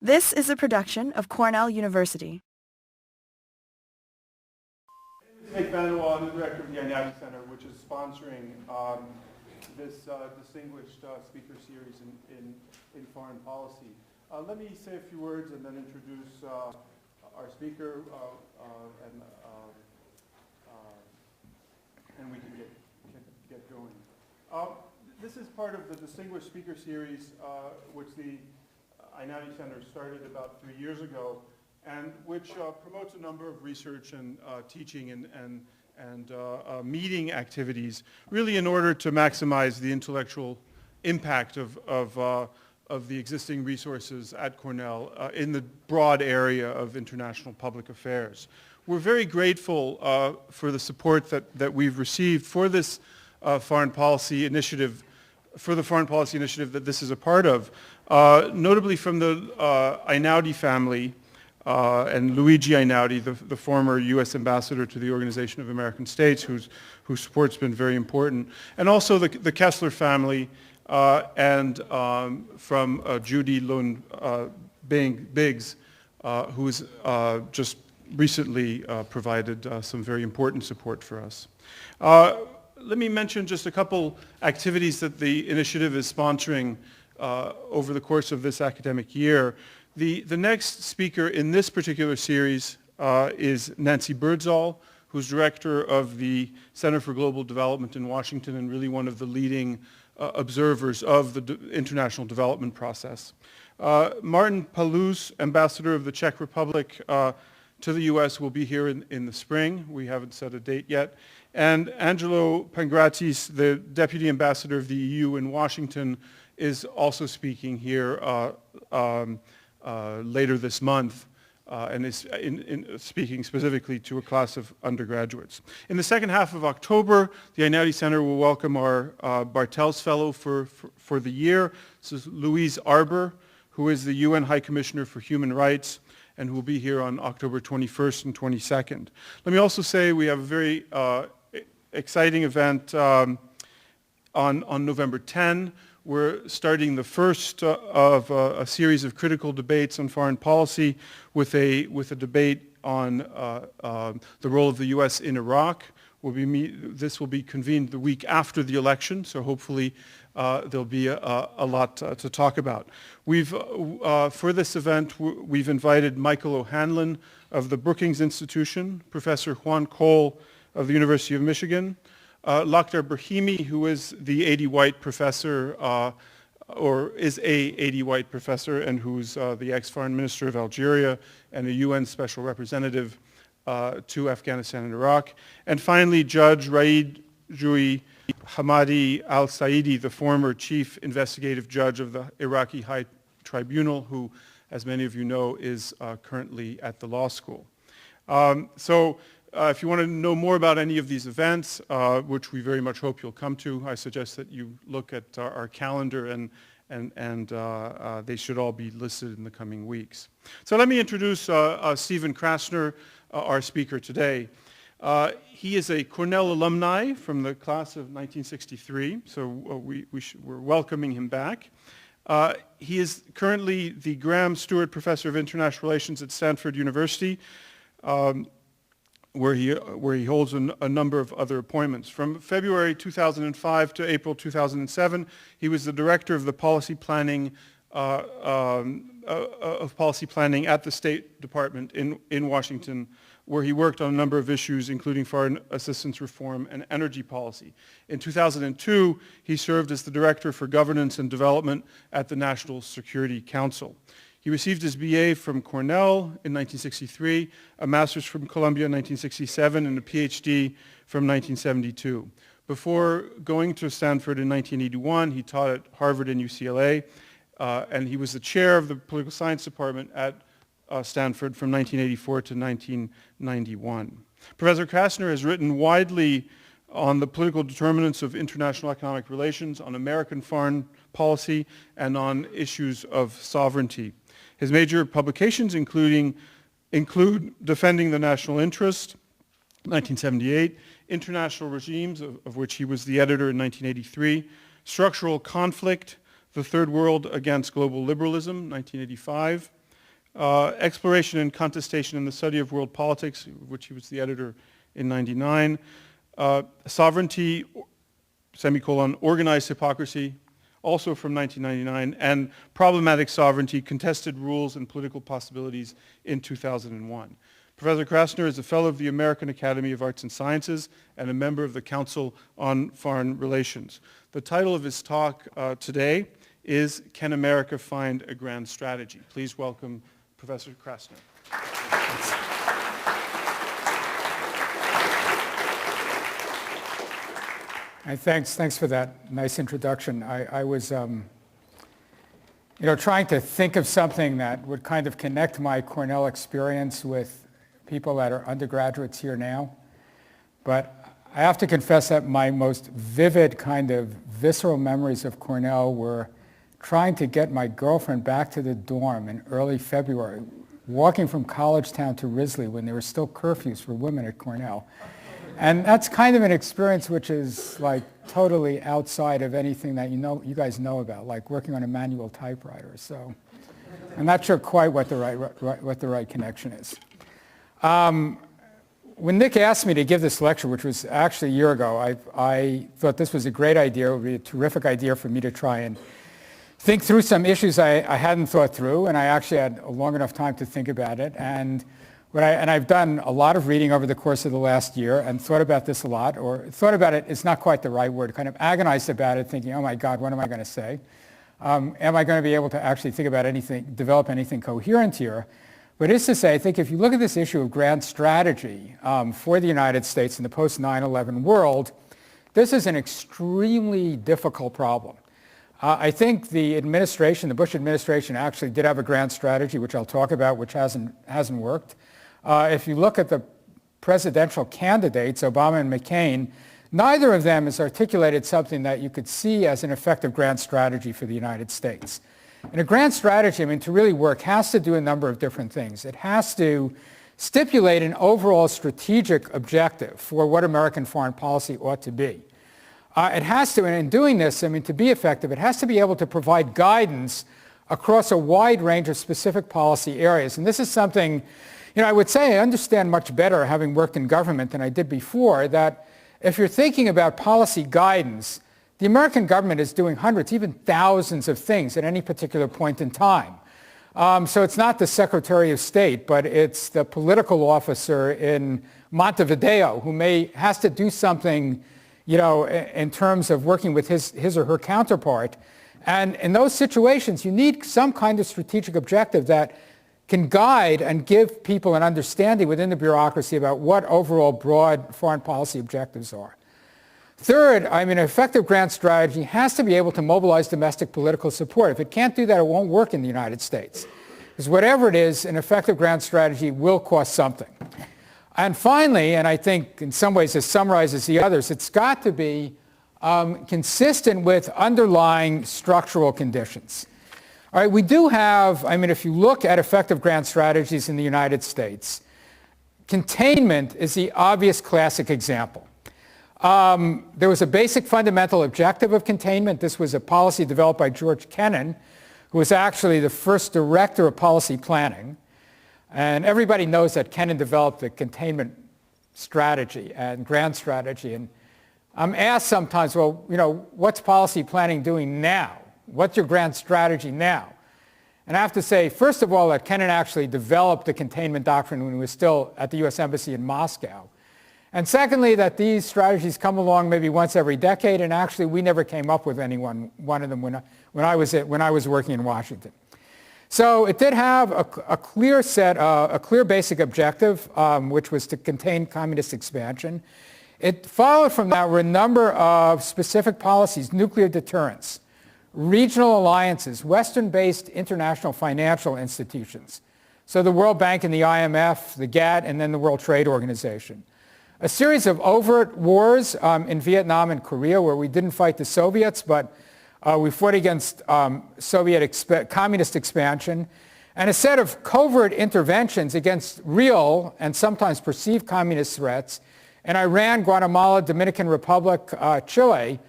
This is a production of Cornell University. Nick Vanual, I'm the director of the Einaudi Center, which is sponsoring this distinguished speaker series in foreign policy. Let me say a few words and then introduce our speaker, and we can get going. This is part of the distinguished speaker series, which the Einaudi Center started about 3 years ago, and which promotes a number of research and teaching and meeting activities, really in order to maximize the intellectual impact of the existing resources at Cornell in the broad area of international public affairs. We're very grateful for the support that we've received for this foreign policy initiative, that this is a part of, notably from the Einaudi family, and Luigi Einaudi, the former U.S. ambassador to the Organization of American States, whose support's been very important, and also the Kessler family, and from Judy Lund Biggs, who's just recently provided some very important support for us. Let me mention just a couple activities that the initiative is sponsoring over the course of this academic year. The next speaker in this particular series is Nancy Birdsall, who's director of the Center for Global Development in Washington and really one of the leading observers of the international development process. Martin Palus, ambassador of the Czech Republic to the U.S., will be here in the spring. We haven't set a date yet. And Angelo Pangratis, the deputy ambassador of the EU in Washington, is also speaking here later this month, and is speaking specifically to a class of undergraduates. In the second half of October, the Einaudi Center will welcome our Bartels Fellow for the year. This is Louise Arbour, who is the UN High Commissioner for Human Rights, and who will be here on October 21st and 22nd. Let me also say we have a very exciting event on November 10. We're starting the first of a series of critical debates on foreign policy with a debate on the role of the U.S. in Iraq. This will be convened the week after the election, so hopefully there'll be a lot to talk about. For this event, we've invited Michael O'Hanlon of the Brookings Institution, Professor Juan Cole of the University of Michigan, Lakhdar Brahimi, who is the A.D. White professor, or is a A.D. White professor, and who's the ex-foreign minister of Algeria and a UN special representative to Afghanistan and Iraq. And finally, Judge Raid Jui Hamadi al-Saidi, the former chief investigative judge of the Iraqi High Tribunal, who, as many of you know, is currently at the law school. If you want to know more about any of these events, which we very much hope you'll come to, I suggest that you look at our calendar, and they should all be listed in the coming weeks. So let me introduce Stephen Krasner, our speaker today. He is a Cornell alumni from the class of 1963, so we're welcoming him back. He is currently the Graham Stewart Professor of International Relations at Stanford University, where he holds a number of other appointments. From February 2005 to April 2007, he was the director of the policy planning at the State Department in Washington, where he worked on a number of issues, including foreign assistance reform and energy policy. In 2002, he served as the director for governance and development at the National Security Council. He received his BA from Cornell in 1963, a master's from Columbia in 1967, and a PhD from 1972. Before going to Stanford in 1981, he taught at Harvard and UCLA, and he was the chair of the political science department at Stanford from 1984 to 1991. Professor Krasner has written widely on the political determinants of international economic relations, on American foreign policy, and on issues of sovereignty. His major publications include Defending the National Interest, 1978, International Regimes, of which he was the editor in 1983, Structural Conflict, The Third World Against Global Liberalism, 1985, Exploration and Contestation in the Study of World Politics, which he was the editor in '99. Sovereignty, semicolon, Organized Hypocrisy, also from 1999, and Problematic Sovereignty, Contested Rules and Political Possibilities in 2001. Professor Krasner is a fellow of the American Academy of Arts and Sciences and a member of the Council on Foreign Relations. The title of his talk today is Can America Find a Grand Strategy? Please welcome Professor Krasner. Thanks for that nice introduction. I was trying to think of something that would kind of connect my Cornell experience with people that are undergraduates here now. But I have to confess that my most vivid kind of visceral memories of Cornell were trying to get my girlfriend back to the dorm in early February, walking from College Town to Risley when there were still curfews for women at Cornell. And that's kind of an experience which is like totally outside of anything that you guys know about, like working on a manual typewriter. So I'm not sure quite what the right connection is. When Nick asked me to give this lecture, which was actually a year ago, I thought this was a great idea. It would be a terrific idea for me to try and think through some issues I hadn't thought through, and I actually had a long enough time to think about it. And I've done a lot of reading over the course of the last year and thought about this a lot, or thought about it is not quite the right word, kind of agonized about it, thinking, oh my God, what am I going to say? Am I going to be able to actually think about anything, develop anything coherent here? But it's to say, I think if you look at this issue of grand strategy for the United States in the post-9/11 world, this is an extremely difficult problem. I think the Bush administration actually did have a grand strategy, which I'll talk about, which hasn't worked. If you look at the presidential candidates, Obama and McCain, neither of them has articulated something that you could see as an effective grand strategy for the United States. And a grand strategy, to really work, has to do a number of different things. It has to stipulate an overall strategic objective for what American foreign policy ought to be. It has to, and in doing this, to be effective, it has to be able to provide guidance across a wide range of specific policy areas. And this is something, I would say I understand much better, having worked in government, than I did before, that if you're thinking about policy guidance, the American government is doing hundreds, even thousands of things at any particular point in time. So it's not the Secretary of State, but it's the political officer in Montevideo who has to do something in terms of working with his or her counterpart. And in those situations, you need some kind of strategic objective that can guide and give people an understanding within the bureaucracy about what overall broad foreign policy objectives are. Third, an effective grand strategy has to be able to mobilize domestic political support. If it can't do that, it won't work in the United States. Because whatever it is, an effective grand strategy will cost something. And finally, and I think in some ways this summarizes the others, it's got to be consistent with underlying structural conditions. All right, we do have, if you look at effective grand strategies in the United States, containment is the obvious classic example. There was a basic fundamental objective of containment. This was a policy developed by George Kennan, who was actually the first director of policy planning. And everybody knows that Kennan developed the containment strategy and grand strategy. And I'm asked sometimes, well, what's policy planning doing now? What's your grand strategy now? And I have to say, first of all, that Kennan actually developed the containment doctrine when he was still at the U.S. Embassy in Moscow. And secondly, that these strategies come along maybe once every decade, and actually we never came up with one of them when I was working in Washington. So it did have a clear basic objective, which was to contain communist expansion. It followed from that were a number of specific policies: nuclear deterrence, regional alliances, Western-based international financial institutions. So the World Bank and the IMF, the GATT, and then the World Trade Organization. A series of overt wars in Vietnam and Korea, where we didn't fight the Soviets, but we fought against Soviet communist expansion, and a set of covert interventions against real and sometimes perceived communist threats in Iran, Guatemala, Dominican Republic, Chile.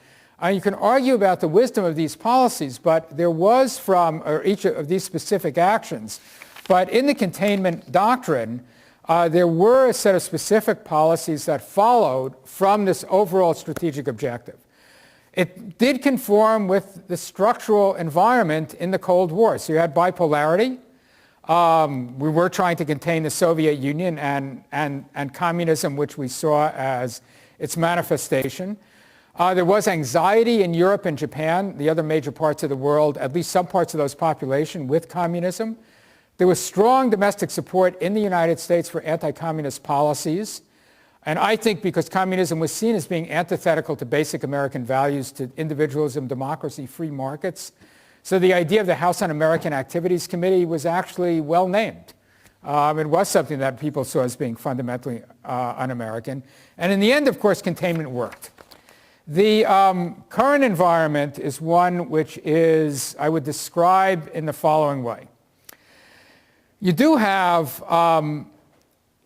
You can argue about the wisdom of these policies, but there was from each of these specific actions But in the containment doctrine, there were a set of specific policies that followed from this overall strategic objective. It did conform with the structural environment in the Cold War. So you had bipolarity. We were trying to contain the Soviet Union and communism, which we saw as its manifestation. There was anxiety in Europe and Japan, the other major parts of the world, at least some parts of those population, with communism. There was strong domestic support in the United States for anti-communist policies. And I think because communism was seen as being antithetical to basic American values, to individualism, democracy, free markets. So the idea of the House Un-American Activities Committee was actually well named. It was something that people saw as being fundamentally un-American. And in the end, of course, containment worked. The current environment is one which is, I would describe in the following way. You do have,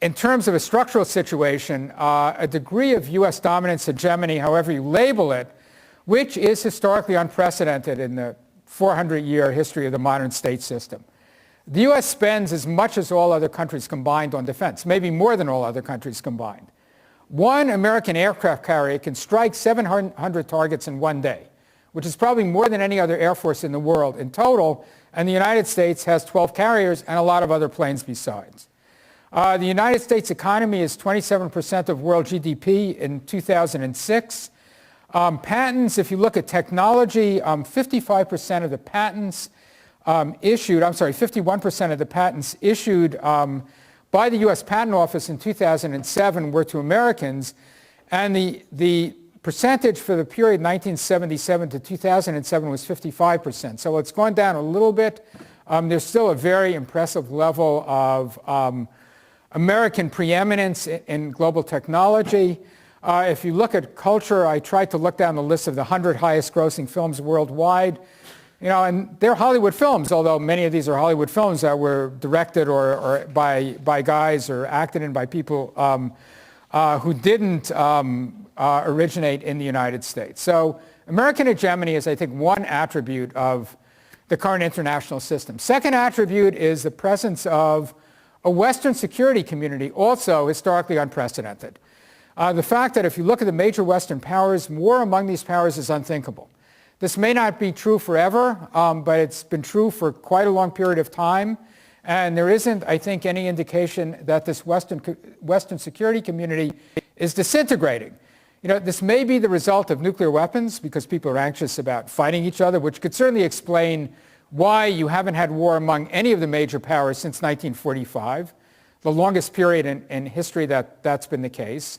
in terms of a structural situation, a degree of U.S. dominance, hegemony, however you label it, which is historically unprecedented in the 400-year history of the modern state system. The U.S. spends as much as all other countries combined on defense, maybe more than all other countries combined. One American aircraft carrier can strike 700 targets in one day, which is probably more than any other air force in the world in total, and the United States has 12 carriers and a lot of other planes besides. The United States economy is 27% of world GDP in 2006. Patents, if you look at technology, 51% of the patents issued by the U.S. Patent Office in 2007 were to Americans, and the percentage for the period 1977 to 2007 was 55%. So it's gone down a little bit. There's still a very impressive level of American preeminence in global technology. If you look at culture, I tried to look down the list of the 100 highest grossing films worldwide. And they're Hollywood films, although many of these are Hollywood films that were directed or by guys or acted in by people who didn't originate in the United States. So American hegemony is, I think, one attribute of the current international system. Second attribute is the presence of a Western security community, also historically unprecedented. The fact that if you look at the major Western powers, war among these powers is unthinkable. This may not be true forever, but it's been true for quite a long period of time. And there isn't, I think, any indication that this Western security community is disintegrating. This may be the result of nuclear weapons because people are anxious about fighting each other, which could certainly explain why you haven't had war among any of the major powers since 1945, the longest period in history that's been the case.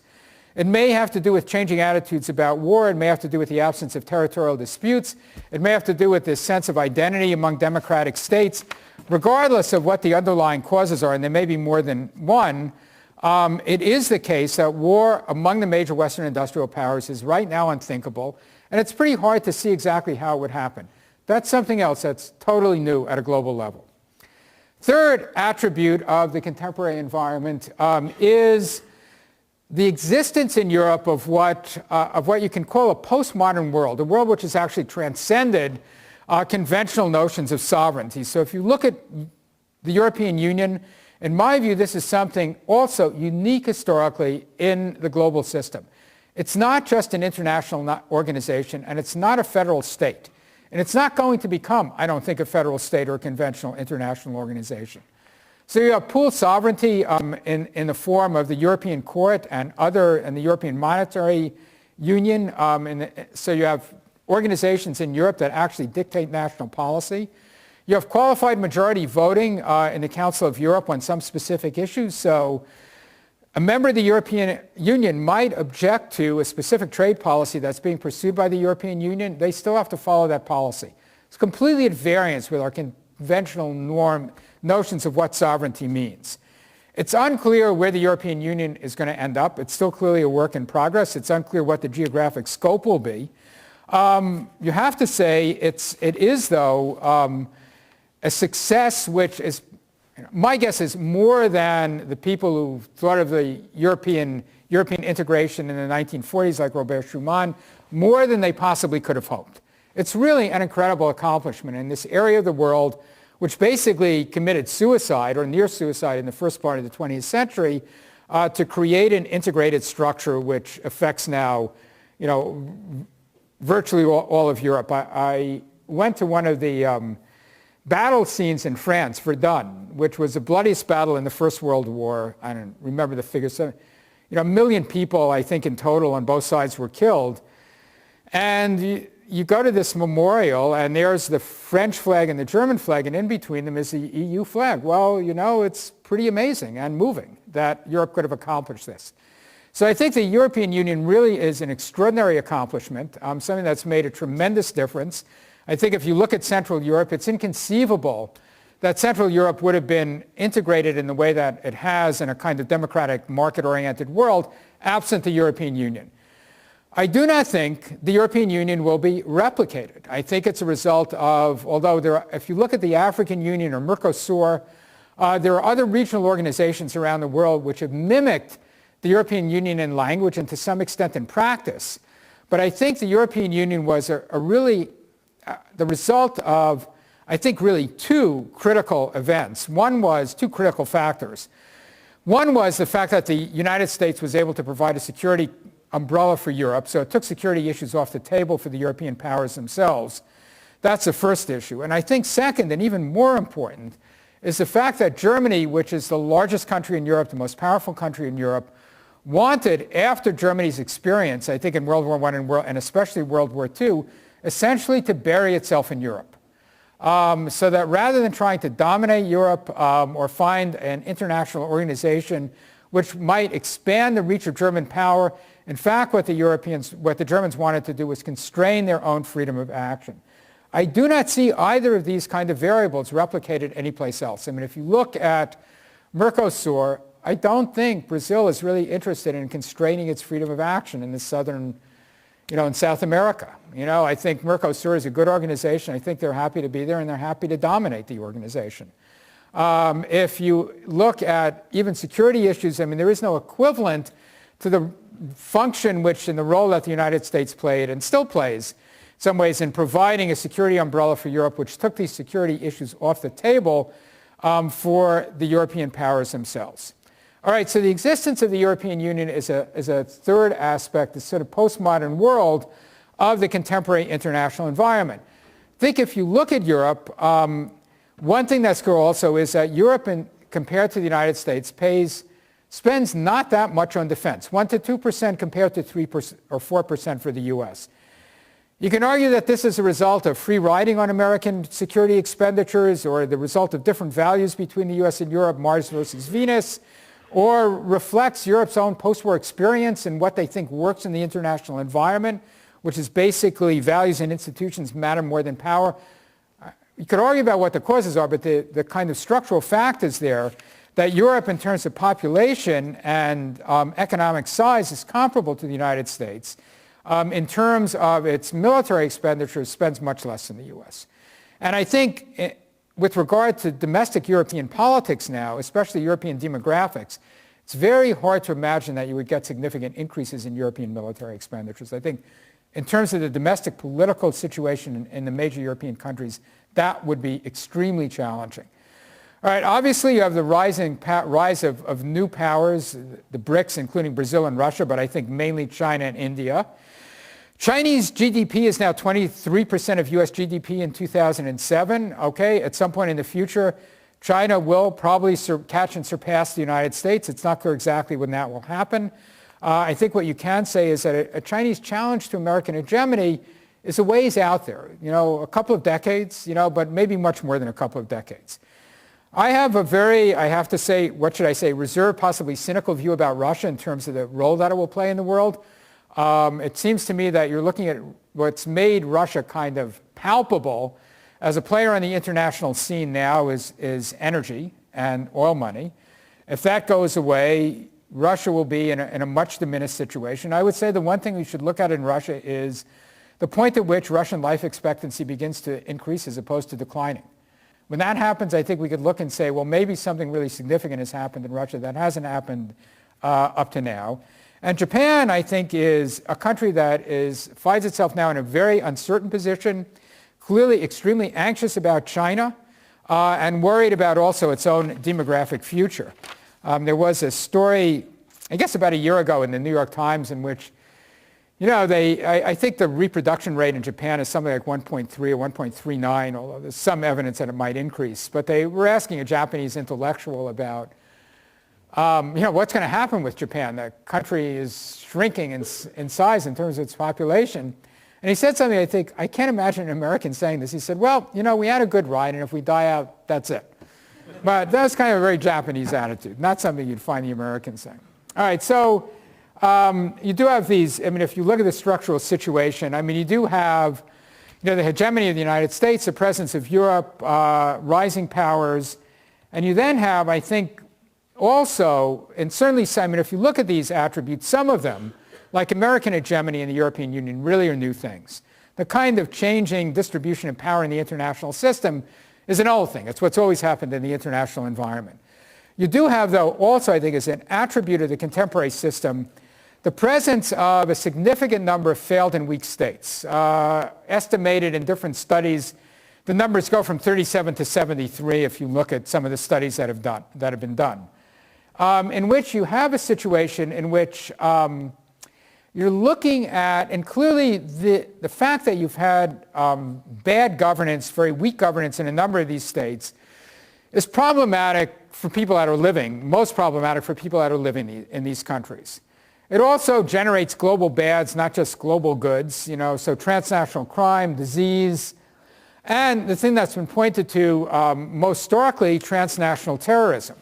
It may have to do with changing attitudes about war. It may have to do with the absence of territorial disputes. It may have to do with this sense of identity among democratic states. Regardless of what the underlying causes are, and there may be more than one, it is the case that war among the major Western industrial powers is right now unthinkable, and it's pretty hard to see exactly how it would happen. That's something else that's totally new at a global level. Third attribute of the contemporary environment is the existence in Europe of what you can call a postmodern world, a world which has actually transcended conventional notions of sovereignty. So if you look at the European Union, in my view, this is something also unique historically in the global system. It's not just an international organization, and it's not a federal state. And it's not going to become, I don't think, a federal state or a conventional international organization. So you have pooled sovereignty in the form of the European Court and the European Monetary Union. So you have organizations in Europe that actually dictate national policy. You have qualified majority voting in the Council of Europe on some specific issues. So a member of the European Union might object to a specific trade policy that's being pursued by the European Union. They still have to follow that policy. It's completely at variance with our conventional notions of what sovereignty means. It's unclear where the European Union is going to end up. It's still clearly a work in progress. It's unclear what the geographic scope will be. You have to say it is, though, a success which is, my guess is more than the people who thought of the European integration in the 1940s, like Robert Schuman, more than they possibly could have hoped. It's really an incredible accomplishment in this area of the world which basically committed suicide or near suicide in the first part of the 20th century, to create an integrated structure which affects now, virtually all of Europe. I went to one of the battle scenes in France, Verdun, which was the bloodiest battle in the First World War. I don't remember the figures. 1 million people, I think, in total on both sides were killed. And you go to this memorial, and there's the French flag and the German flag, and in between them is the EU flag. Well, it's pretty amazing and moving that Europe could have accomplished this. So I think the European Union really is an extraordinary accomplishment, something that's made a tremendous difference. I think if you look at Central Europe, it's inconceivable that Central Europe would have been integrated in the way that it has in a kind of democratic, market-oriented world absent the European Union. I do not think the European Union will be replicated. I think it's a result of, although if you look at the African Union or Mercosur, there are other regional organizations around the world which have mimicked the European Union in language and to some extent in practice. But I think the European Union was the result of, I think, really two critical events. Two critical factors. One was the fact that the United States was able to provide a security umbrella for Europe, so it took security issues off the table for the European powers themselves. That's the first issue. And I think second, and even more important, is the fact that Germany, which is the largest country in Europe, the most powerful country in Europe, wanted, after Germany's experience, I think in World War I and especially World War II, essentially to bury itself in Europe. So that rather than trying to dominate Europe or find an international organization which might expand the reach of German power, in fact, what the Germans wanted to do was constrain their own freedom of action. I do not see either of these kind of variables replicated anyplace else. I mean, if you look at Mercosur, I don't think Brazil is really interested in constraining its freedom of action in the southern, in South America. I think Mercosur is a good organization. I think they're happy to be there and they're happy to dominate the organization. If you look at even security issues, I mean, there is no equivalent to the function which and the role that the United States played and still plays in some ways in providing a security umbrella for Europe, which took these security issues off the table for the European powers themselves. All right, so the existence of the European Union is a third aspect, the sort of postmodern world of the contemporary international environment. I think if you look at Europe, one thing that's cool also is that Europe, compared to the United States, spends not that much on defense, 1% to 2% compared to 3% or 4% for the U.S. You can argue that this is a result of free riding on American security expenditures or the result of different values between the U.S. and Europe, Mars versus Venus, or reflects Europe's own post-war experience and what they think works in the international environment, which is basically values and institutions matter more than power. You could argue about what the causes are, but the kind of structural fact is there that Europe, in terms of population and economic size, is comparable to the United States. In terms of its military expenditures, spends much less than the U.S. And I think with regard to domestic European politics now, especially European demographics, it's very hard to imagine that you would get significant increases in European military expenditures. I think in terms of the domestic political situation in the major European countries, that would be extremely challenging. All right, obviously you have the rise of new powers, the BRICS, including Brazil and Russia, but I think mainly China and India. Chinese GDP is now 23% of US GDP in 2007. Okay, at some point in the future, China will probably catch and surpass the United States. It's not clear exactly when that will happen. I think what you can say is that a Chinese challenge to American hegemony is a ways out there, a couple of decades, but maybe much more than a couple of decades. I have a very, I have to say, reserved, possibly cynical view about Russia in terms of the role that it will play in the world. It seems to me that you're looking at what's made Russia kind of palpable as a player on the international scene now is energy and oil money. If that goes away, Russia will be in a much diminished situation. I would say the one thing we should look at in Russia is the point at which Russian life expectancy begins to increase as opposed to declining. When that happens, I think we could look and say, well, maybe something really significant has happened in Russia that hasn't happened up to now. And Japan, I think, is a country that finds itself now in a very uncertain position, clearly extremely anxious about China. and worried about also its own demographic future. There was a story, I guess about a year ago in the New York Times in which, I think the reproduction rate in Japan is something like 1.3 or 1.39, although there's some evidence that it might increase. But they were asking a Japanese intellectual about, what's going to happen with Japan? The country is shrinking in size in terms of its population. And he said something, I can't imagine an American saying this. He said, well, we had a good ride, and if we die out, that's it. But that's kind of a very Japanese attitude, not something you'd find the Americans saying. All right, so you do have these, if you look at the structural situation, you do have, the hegemony of the United States, the presence of Europe, rising powers, and you then have, I think, also, and certainly, if you look at these attributes, some of them, like American hegemony in the European Union, really are new things. The kind of changing distribution of power in the international system is an old thing. It's what's always happened in the international environment. You do have, though, also, I think, as an attribute of the contemporary system, the presence of a significant number of failed and weak states. Estimated in different studies, the numbers go from 37 to 73 if you look at some of the studies that have been done, in which you have a situation in which you're looking at, and clearly the fact that you've had bad governance, very weak governance in a number of these states is problematic for people that are living, most problematic for people that are living in these countries. It also generates global bads, not just global goods, so transnational crime, disease, and the thing that's been pointed to most historically, transnational terrorism.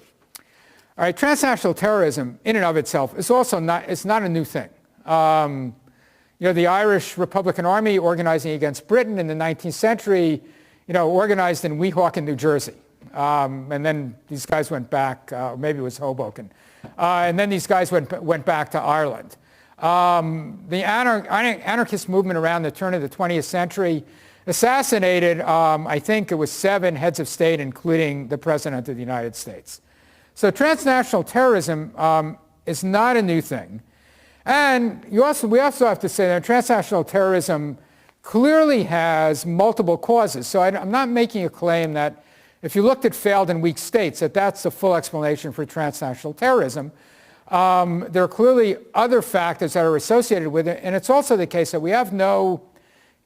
All right, transnational terrorism in and of itself is also not a new thing. The Irish Republican Army organizing against Britain in the 19th century, organized in Weehawken, New Jersey. And then these guys went back, maybe it was Hoboken. And then these guys went back to Ireland. The anarchist movement around the turn of the 20th century assassinated, I think it was 7 heads of state, including the President of the United States. So transnational terrorism is not a new thing. And we also have to say that transnational terrorism clearly has multiple causes. So I'm not making a claim that if you looked at failed and weak states, that's the full explanation for transnational terrorism. There are clearly other factors that are associated with it. And it's also the case that we have no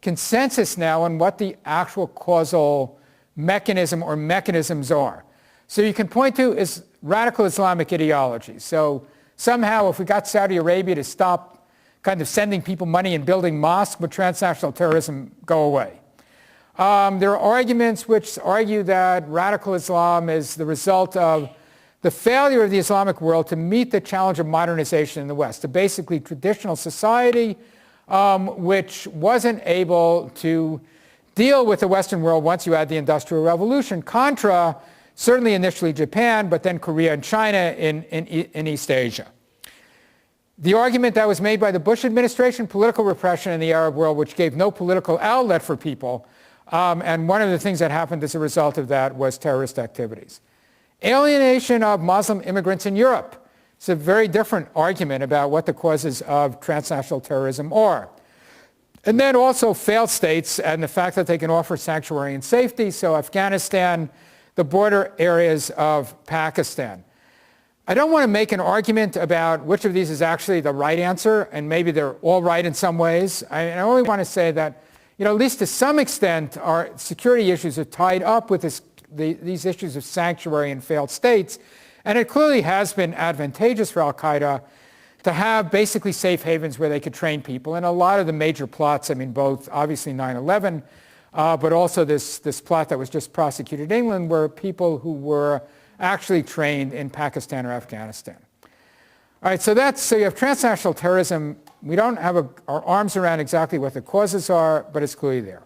consensus now on what the actual causal mechanism or mechanisms are. So you can point to is radical Islamic ideology. So somehow if we got Saudi Arabia to stop kind of sending people money and building mosques, would transnational terrorism go away? There are arguments which argue that radical Islam is the result of the failure of the Islamic world to meet the challenge of modernization in the West, a basically traditional society which wasn't able to deal with the Western world once you had the Industrial Revolution, contra certainly initially Japan, but then Korea and China in East Asia. The argument that was made by the Bush administration, political repression in the Arab world, which gave no political outlet for people, and one of the things that happened as a result of that was terrorist activities. Alienation of Muslim immigrants in Europe. It's a very different argument about what the causes of transnational terrorism are. And then also failed states and the fact that they can offer sanctuary and safety, so Afghanistan, the border areas of Pakistan. I don't want to make an argument about which of these is actually the right answer, and maybe they're all right in some ways. I only want to say that, at least to some extent, our security issues are tied up with these issues of sanctuary and failed states, and it clearly has been advantageous for al-Qaeda to have basically safe havens where they could train people. And a lot of the major plots, both obviously 9/11, but also this plot that was just prosecuted in England, were people who were actually trained in Pakistan or Afghanistan. All right, so you have transnational terrorism. We don't have our arms around exactly what the causes are, but it's clearly there.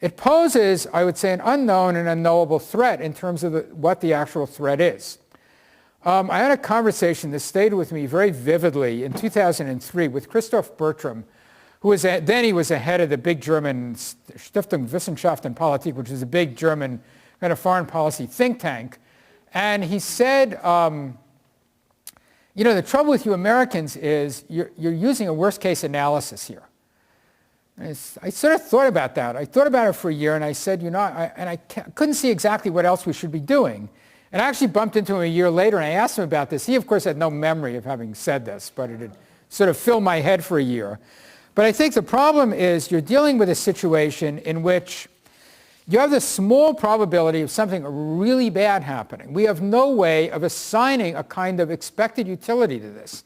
It poses, I would say, an unknown and unknowable threat in terms of what the actual threat is. I had a conversation that stayed with me very vividly in 2003 with Christoph Bertram, who was then he was a head of the big German Stiftung Wissenschaft und Politik, which is a big German kind of foreign policy think tank. And he said, the trouble with you Americans is you're using a worst case analysis here. I sort of thought about that. I thought about it for a year, and I said, I couldn't see exactly what else we should be doing. And I actually bumped into him a year later, and I asked him about this. He, of course, had no memory of having said this, but it had sort of filled my head for a year. But I think the problem is you're dealing with a situation in which you have this small probability of something really bad happening. We have no way of assigning a kind of expected utility to this.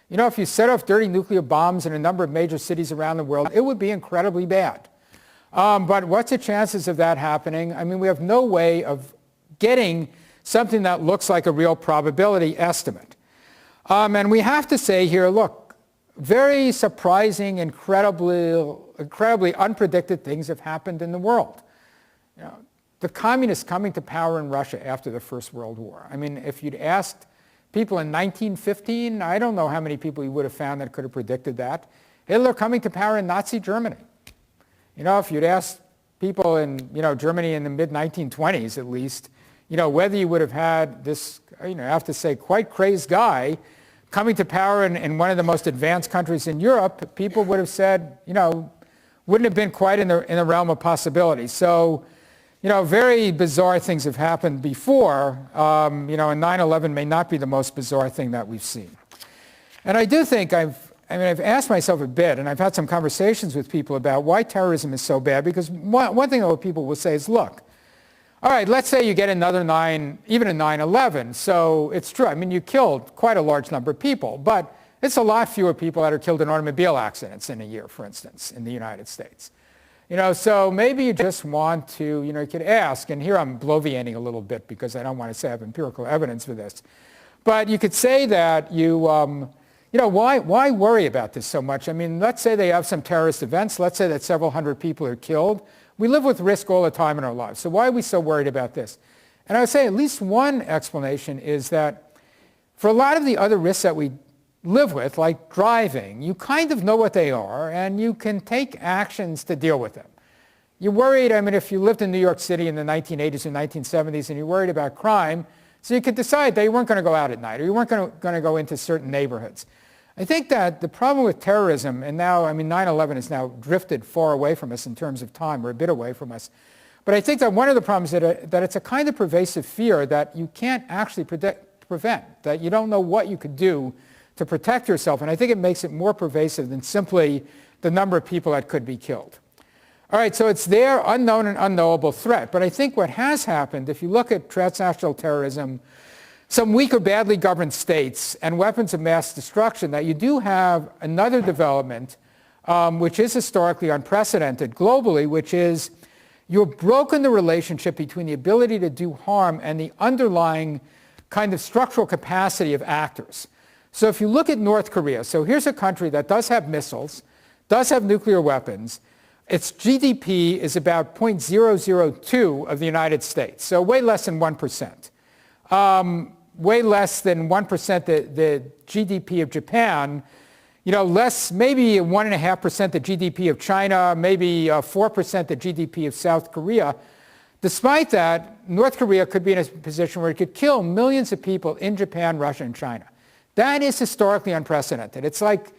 If you set off dirty nuclear bombs in a number of major cities around the world, it would be incredibly bad. But what's the chances of that happening? I mean, we have no way of getting something that looks like a real probability estimate. And we have to say here, look, very surprising, incredibly unpredicted things have happened in the world. The communists coming to power in Russia after the First World War. I mean, if you'd asked people in 1915, I don't know how many people you would have found that could have predicted that. Hitler coming to power in Nazi Germany. If you'd asked people in, Germany in the mid-1920s at least, whether you would have had this, I have to say, quite crazed guy coming to power in one of the most advanced countries in Europe, people would have said, wouldn't have been quite in the realm of possibility. So, very bizarre things have happened before, and 9/11 may not be the most bizarre thing that we've seen. And I do think I've asked myself a bit, and I've had some conversations with people about why terrorism is so bad, because one thing that people will say is, look, all right, let's say you get another 9/11, so it's true. I mean, you killed quite a large number of people, but it's a lot fewer people that are killed in automobile accidents in a year, for instance, in the United States. So maybe you just want to, you could ask, and here I'm bloviating a little bit because I don't want to say I have empirical evidence for this, but you could say that why worry about this so much? I mean, let's say they have some terrorist events. Let's say that several hundred people are killed. We live with risk all the time in our lives. So why are we so worried about this? And I would say at least one explanation is that for a lot of the other risks that we live with, like driving, you kind of know what they are, and you can take actions to deal with them. You're worried, if you lived in New York City in the 1980s or 1970s and you're worried about crime, so you could decide that you weren't going to go out at night or you weren't going to go into certain neighborhoods. I think that the problem with terrorism, and now, 9/11 has now drifted far away from us in terms of time, or a bit away from us, but I think that one of the problems is that it's a kind of pervasive fear that you can't actually prevent, that you don't know what you could do to protect yourself, and I think it makes it more pervasive than simply the number of people that could be killed. All right, so it's their unknown and unknowable threat, but I think what has happened, if you look at transnational terrorism, some weak or badly governed states, and weapons of mass destruction, that you do have another development which is historically unprecedented globally, which is you've broken the relationship between the ability to do harm and the underlying kind of structural capacity of actors. So if you look at North Korea, so here's a country that does have missiles, does have nuclear weapons. Its GDP is about 0.002 of the United States, so way less than 1%. Way less than 1% the GDP of Japan, less, maybe 1.5% the GDP of China, maybe 4% the GDP of South Korea. Despite that, North Korea could be in a position where it could kill millions of people in Japan, Russia, and China. That is historically unprecedented. It's like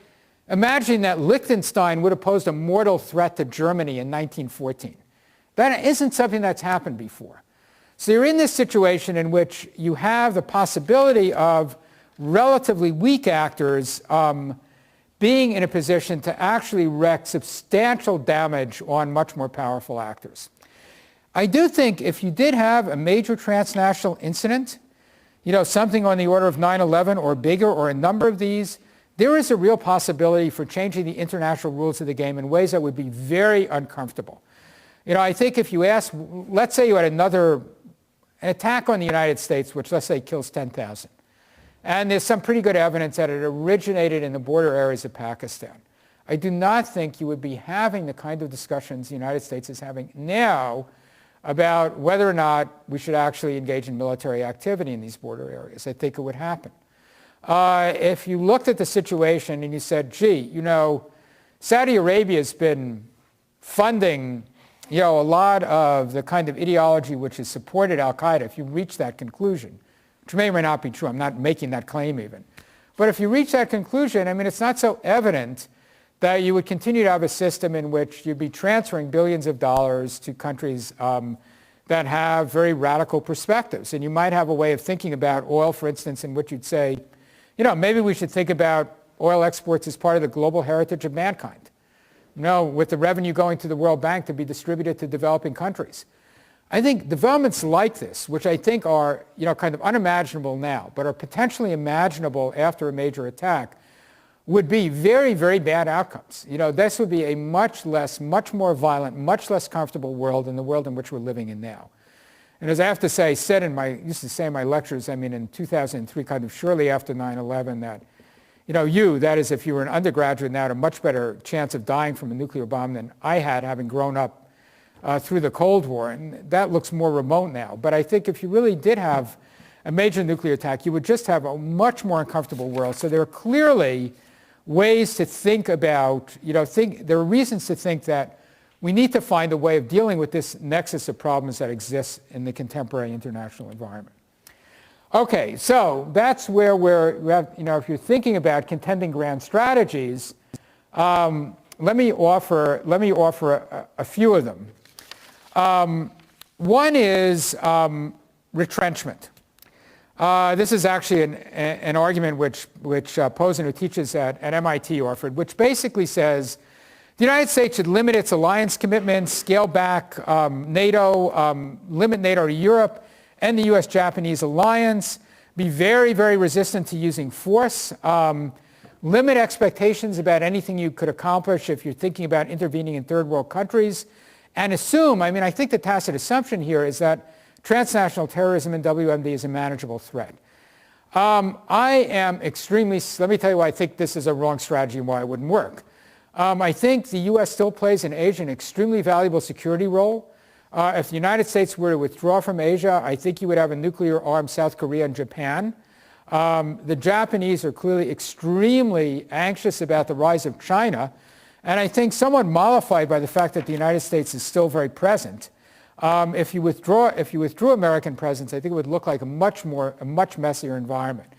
imagining that Liechtenstein would have posed a mortal threat to Germany in 1914. That isn't something that's happened before. So you're in this situation in which you have the possibility of relatively weak actors being in a position to actually wreak substantial damage on much more powerful actors. I do think if you did have a major transnational incident, something on the order of 9/11 or bigger, or a number of these, there is a real possibility for changing the international rules of the game in ways that would be very uncomfortable. I think if you ask, let's say you had an attack on the United States, which let's say kills 10,000. And there's some pretty good evidence that it originated in the border areas of Pakistan. I do not think you would be having the kind of discussions the United States is having now about whether or not we should actually engage in military activity in these border areas. I think it would happen. If you looked at the situation and you said, gee, Saudi Arabia's been funding a lot of the kind of ideology which has supported al-Qaeda, if you reach that conclusion, which may or may not be true, I'm not making that claim even, but if you reach that conclusion, it's not so evident that you would continue to have a system in which you'd be transferring billions of dollars to countries that have very radical perspectives. And you might have a way of thinking about oil, for instance, in which you'd say, maybe we should think about oil exports as part of the global heritage of mankind. With the revenue going to the World Bank to be distributed to developing countries. I think developments like this, which I think are, kind of unimaginable now, but are potentially imaginable after a major attack, would be very, very bad outcomes. This would be a much more violent, much less comfortable world than the world in which we're living in now. And as I have to say, used to say in my lectures, in 2003, kind of shortly after 9/11, that, that is, if you were an undergraduate now, had a much better chance of dying from a nuclear bomb than I had, having grown up through the Cold War. And that looks more remote now. But I think if you really did have a major nuclear attack, you would just have a much more uncomfortable world. So there are clearly ways to think about, there are reasons to think that we need to find a way of dealing with this nexus of problems that exists in the contemporary international environment. Okay, so that's where if you're thinking about contending grand strategies, let me offer a few of them. One is retrenchment. This is actually an argument which Posen, who teaches at MIT, offered, which basically says the United States should limit its alliance commitments, scale back NATO, limit NATO to Europe and the U.S.-Japanese alliance, be very, very resistant to using force, limit expectations about anything you could accomplish if you're thinking about intervening in third world countries, and assume, I think the tacit assumption here is that transnational terrorism and WMD is a manageable threat. I am let me tell you why I think this is a wrong strategy and why it wouldn't work. I think the U.S. still plays in Asia an extremely valuable security role. If the United States were to withdraw from Asia, I think you would have a nuclear-armed South Korea and Japan. The Japanese are clearly extremely anxious about the rise of China, and I think somewhat mollified by the fact that the United States is still very present. If you withdrew American presence, I think it would look like a much messier environment.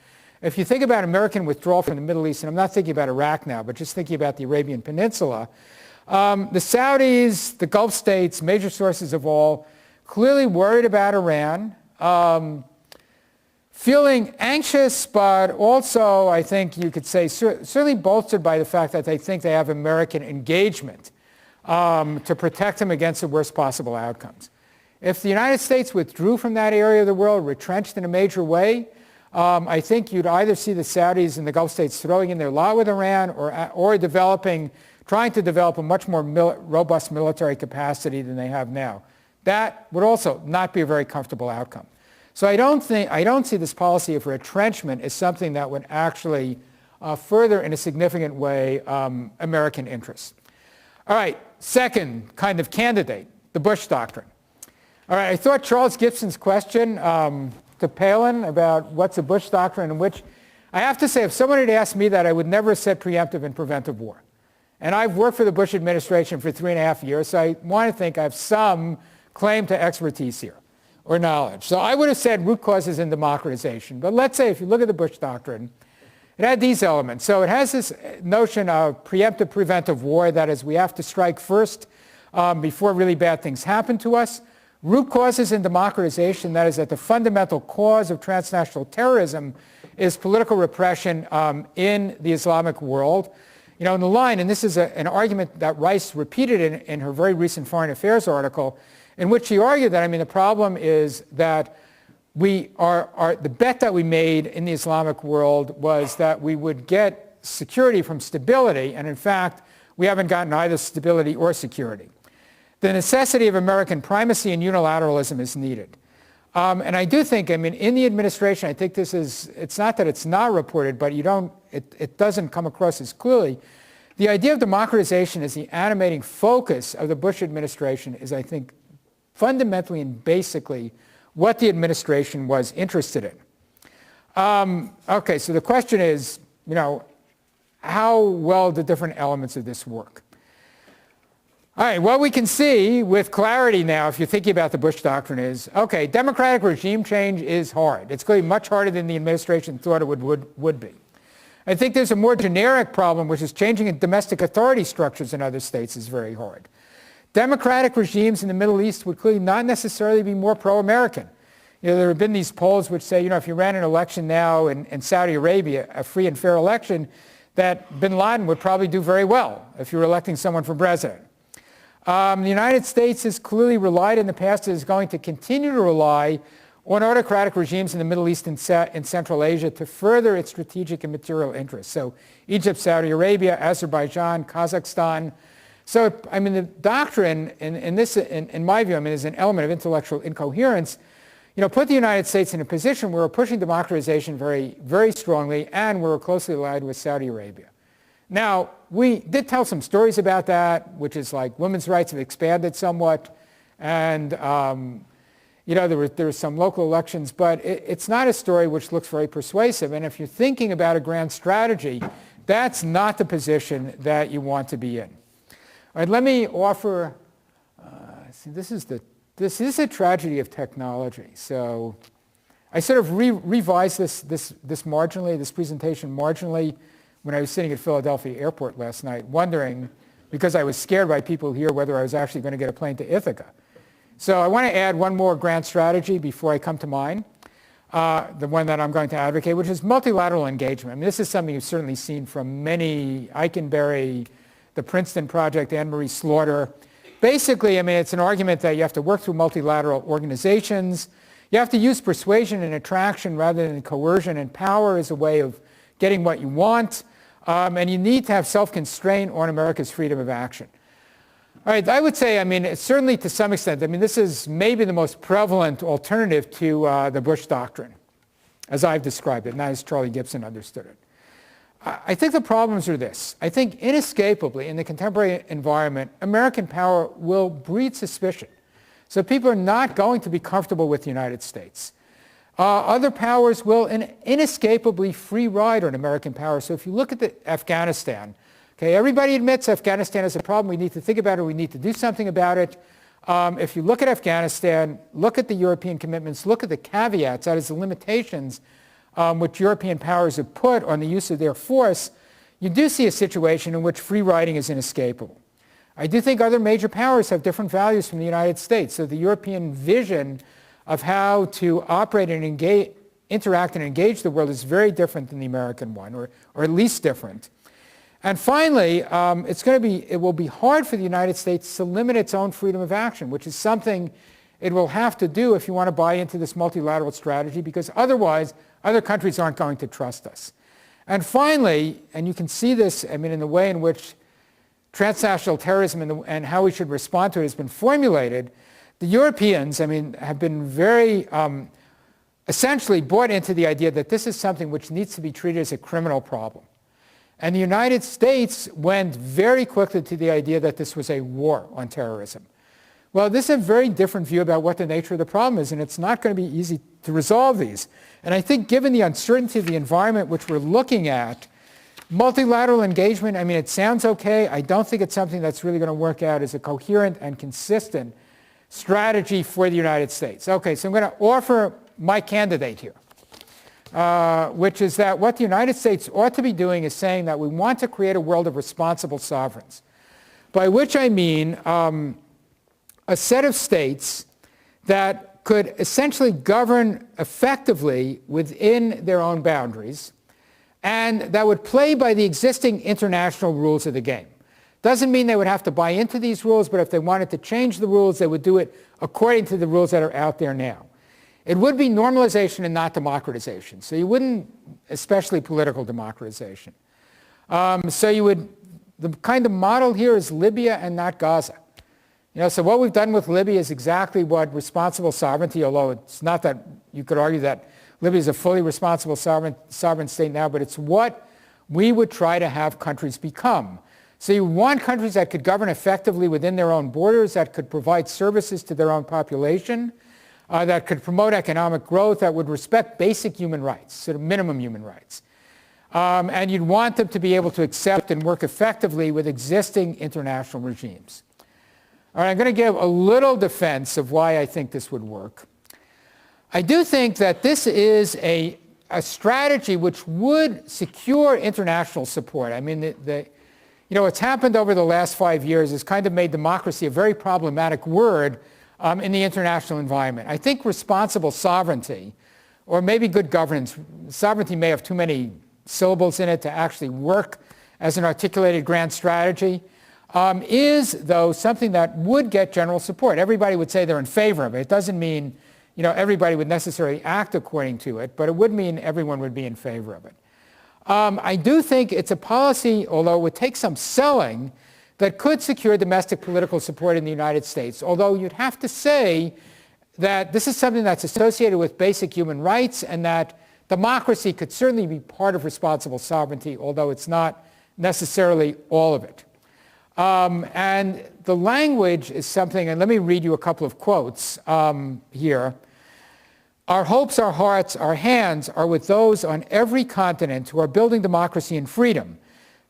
If you think about American withdrawal from the Middle East, and I'm not thinking about Iraq now, but just thinking about the Arabian Peninsula, the Saudis, the Gulf states, major sources of oil, clearly worried about Iran, feeling anxious, but also, I think you could say, certainly bolstered by the fact that they think they have American engagement to protect them against the worst possible outcomes. If the United States withdrew from that area of the world, retrenched in a major way, I think you'd either see the Saudis and the Gulf states throwing in their lot with Iran or trying to develop a much more robust military capacity than they have now. That would also not be a very comfortable outcome. So I don't see this policy of retrenchment as something that would actually further in a significant way American interests. All right, second kind of candidate, the Bush Doctrine. All right, I thought Charles Gibson's question to Palin about what's a Bush Doctrine, in which I have to say if someone had asked me that, I would never have said preemptive and preventive war. And I've worked for the Bush administration for 3.5 years, so I want to think I have some claim to expertise here or knowledge. So I would have said root causes in democratization. But let's say if you look at the Bush Doctrine, it had these elements. So it has this notion of preemptive preventive war, that is, we have to strike first before really bad things happen to us. Root causes in democratization, that is, that the fundamental cause of transnational terrorism is political repression in the Islamic world. In the line, and this is an argument that Rice repeated in her very recent Foreign Affairs article, in which she argued that, the problem is that the bet that we made in the Islamic world was that we would get security from stability, and in fact, we haven't gotten either stability or security. The necessity of American primacy and unilateralism is needed. And I do think, in the administration, I think it's not that it's not reported, but it doesn't come across as clearly. The idea of democratization as the animating focus of the Bush administration is, I think, fundamentally and basically what the administration was interested in. Okay, so the question is, how well do different elements of this work? All right, what we can see with clarity now, if you're thinking about the Bush Doctrine, is, okay, democratic regime change is hard. It's clearly much harder than the administration thought it would be. I think there's a more generic problem, which is changing domestic authority structures in other states is very hard. Democratic regimes in the Middle East would clearly not necessarily be more pro-American. There have been these polls which say, if you ran an election now in Saudi Arabia, a free and fair election, that bin Laden would probably do very well if you were electing someone for president. The United States has clearly relied in the past and is going to continue to rely on autocratic regimes in the Middle East and Central Asia to further its strategic and material interests. So Egypt, Saudi Arabia, Azerbaijan, Kazakhstan. So, the doctrine in my view, is an element of intellectual incoherence. Put the United States in a position where we're pushing democratization very, very strongly, and we're closely allied with Saudi Arabia. Now, we did tell some stories about that, which is like women's rights have expanded somewhat, and there were some local elections, but it's not a story which looks very persuasive. And if you're thinking about a grand strategy, that's not the position that you want to be in. All right, let me offer. This is a tragedy of technology. So I sort of revised this presentation marginally when I was sitting at Philadelphia Airport last night, wondering, because I was scared by people here, whether I was actually going to get a plane to Ithaca. So I want to add one more grand strategy before I come to mine, the one that I'm going to advocate, which is multilateral engagement. This is something you've certainly seen from many, Eikenberry, the Princeton Project, Anne-Marie Slaughter. Basically, it's an argument that you have to work through multilateral organizations. You have to use persuasion and attraction rather than coercion, and power is a way of getting what you want. And you need to have self-constraint on America's freedom of action. All right, I would say, certainly to some extent, this is maybe the most prevalent alternative to the Bush doctrine, as I've described it, and as Charlie Gibson understood it. I think the problems are this. I think inescapably in the contemporary environment, American power will breed suspicion. So people are not going to be comfortable with the United States. Other powers will inescapably free ride on American power. So if you look at Afghanistan, okay, everybody admits Afghanistan is a problem. We need to think about it. We need to do something about it. If you look at Afghanistan, look at the European commitments, look at the caveats, that is the limitations which European powers have put on the use of their force, you do see a situation in which free riding is inescapable. I do think other major powers have different values from the United States. So the European vision of how to operate and interact and engage the world is very different than the American one, or at least different. And finally, it will be hard for the United States to limit its own freedom of action, which is something it will have to do if you want to buy into this multilateral strategy, because otherwise other countries aren't going to trust us. And finally, and you can see this, in the way in which transnational terrorism and how we should respond to it has been formulated, the Europeans, have been very essentially bought into the idea that this is something which needs to be treated as a criminal problem. And the United States went very quickly to the idea that this was a war on terrorism. Well, this is a very different view about what the nature of the problem is, and it's not going to be easy to resolve these. And I think given the uncertainty of the environment which we're looking at, multilateral engagement, it sounds okay. I don't think it's something that's really going to work out as a coherent and consistent strategy for the United States. Okay, so I'm going to offer my candidate here, which is that what the United States ought to be doing is saying that we want to create a world of responsible sovereigns, by which I mean a set of states that could essentially govern effectively within their own boundaries and that would play by the existing international rules of the game. Doesn't mean they would have to buy into these rules, but if they wanted to change the rules, they would do it according to the rules that are out there now. It would be normalization and not democratization. So you wouldn't, especially political democratization. The kind of model here is Libya and not Gaza. So what we've done with Libya is exactly what responsible sovereignty, although it's not that you could argue that Libya is a fully responsible sovereign state now, but it's what we would try to have countries become. So you want countries that could govern effectively within their own borders, that could provide services to their own population, that could promote economic growth, that would respect basic human rights, sort of minimum human rights. And you'd want them to be able to accept and work effectively with existing international regimes. All right, I'm going to give a little defense of why I think this would work. I do think that this is a a strategy which would secure international support. I mean, what's happened over the last 5 years has kind of made democracy a very problematic word in the international environment. I think responsible sovereignty, or maybe good governance, sovereignty may have too many syllables in it to actually work as an articulated grand strategy, is, though, something that would get general support. Everybody would say they're in favor of it. It doesn't mean everybody would necessarily act according to it, but it would mean everyone would be in favor of it. I do think it's a policy, although it would take some selling, that could secure domestic political support in the United States, although you'd have to say that this is something that's associated with basic human rights and that democracy could certainly be part of responsible sovereignty, although it's not necessarily all of it. And the language is something, and let me read you a couple of quotes here. Our hopes, our hearts, our hands are with those on every continent who are building democracy and freedom.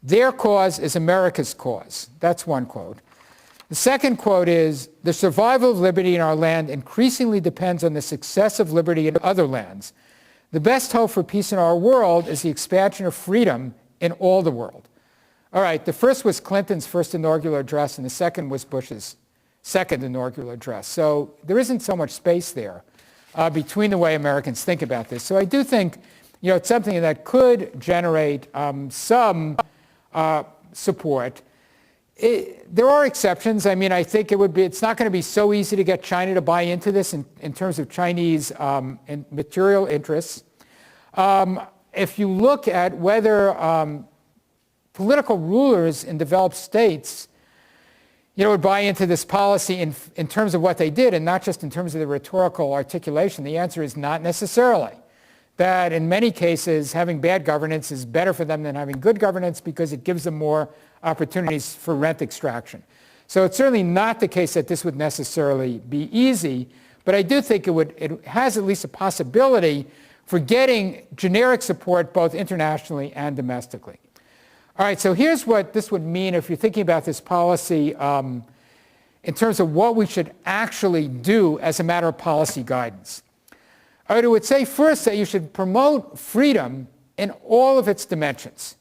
Their cause is America's cause. That's one quote. The second quote is, the survival of liberty in our land increasingly depends on the success of liberty in other lands. The best hope for peace in our world is the expansion of freedom in all the world. All right, the first was Clinton's first inaugural address, and the second was Bush's second inaugural address. So there isn't so much space there between the way Americans think about this. So I do think it's something that could generate some support. There are exceptions. I mean, I think it's not going to be so easy to get China to buy into this in terms of Chinese material interests. If you look at whether political rulers in developed states would buy into this policy in terms of what they did and not just in terms of the rhetorical articulation, the answer is not necessarily. That in many cases, having bad governance is better for them than having good governance because it gives them more opportunities for rent extraction. So it's certainly not the case that this would necessarily be easy, but I do think it has at least a possibility for getting generic support both internationally and domestically. All right, so here's what this would mean if you're thinking about this policy in terms of what we should actually do as a matter of policy guidance. I would say first that you should promote freedom in all of its dimensions.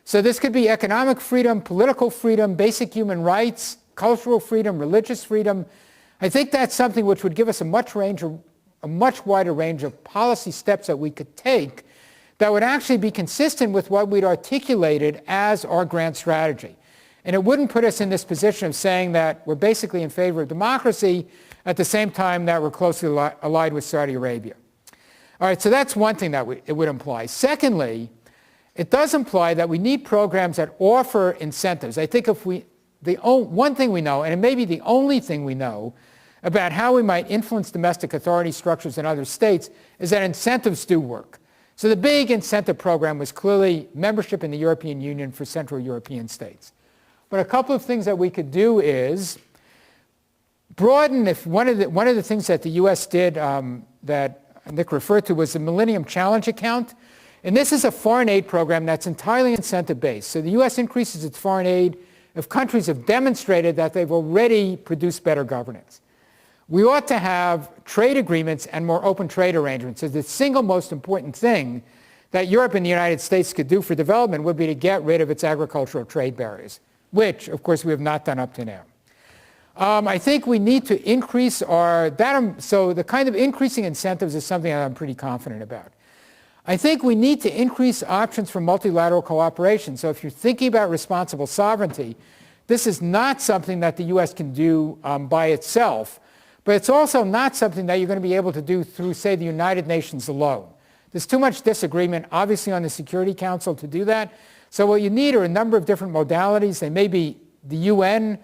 So this could be economic freedom, political freedom, basic human rights, cultural freedom, religious freedom. I think that's something which would give us a much wider range of policy steps that we could take that would actually be consistent with what we'd articulated as our grand strategy. And it wouldn't put us in this position of saying that we're basically in favor of democracy at the same time that we're closely allied with Saudi Arabia. All right, so that's one thing that it would imply. Secondly, it does imply that we need programs that offer incentives. I think one thing we know, and it may be the only thing we know about how we might influence domestic authority structures in other states, is that incentives do work. So the big incentive program was clearly membership in the European Union for Central European states. But a couple of things that we could do is broaden, if one of the things that the U.S. did that Nick referred to was the Millennium Challenge Account. And this is a foreign aid program that's entirely incentive-based. So the U.S. increases its foreign aid if countries have demonstrated that they've already produced better governance. We ought to have trade agreements and more open trade arrangements. So the single most important thing that Europe and the United States could do for development would be to get rid of its agricultural trade barriers, which, of course, we have not done up to now. I think we need to increase so the kind of increasing incentives is something that I'm pretty confident about. I think we need to increase options for multilateral cooperation. So if you're thinking about responsible sovereignty, this is not something that the U.S. can do by itself, but it's also not something that you're going to be able to do through, say, the United Nations alone. There's too much disagreement, obviously, on the Security Council to do that. So what you need are a number of different modalities. They may be the UN,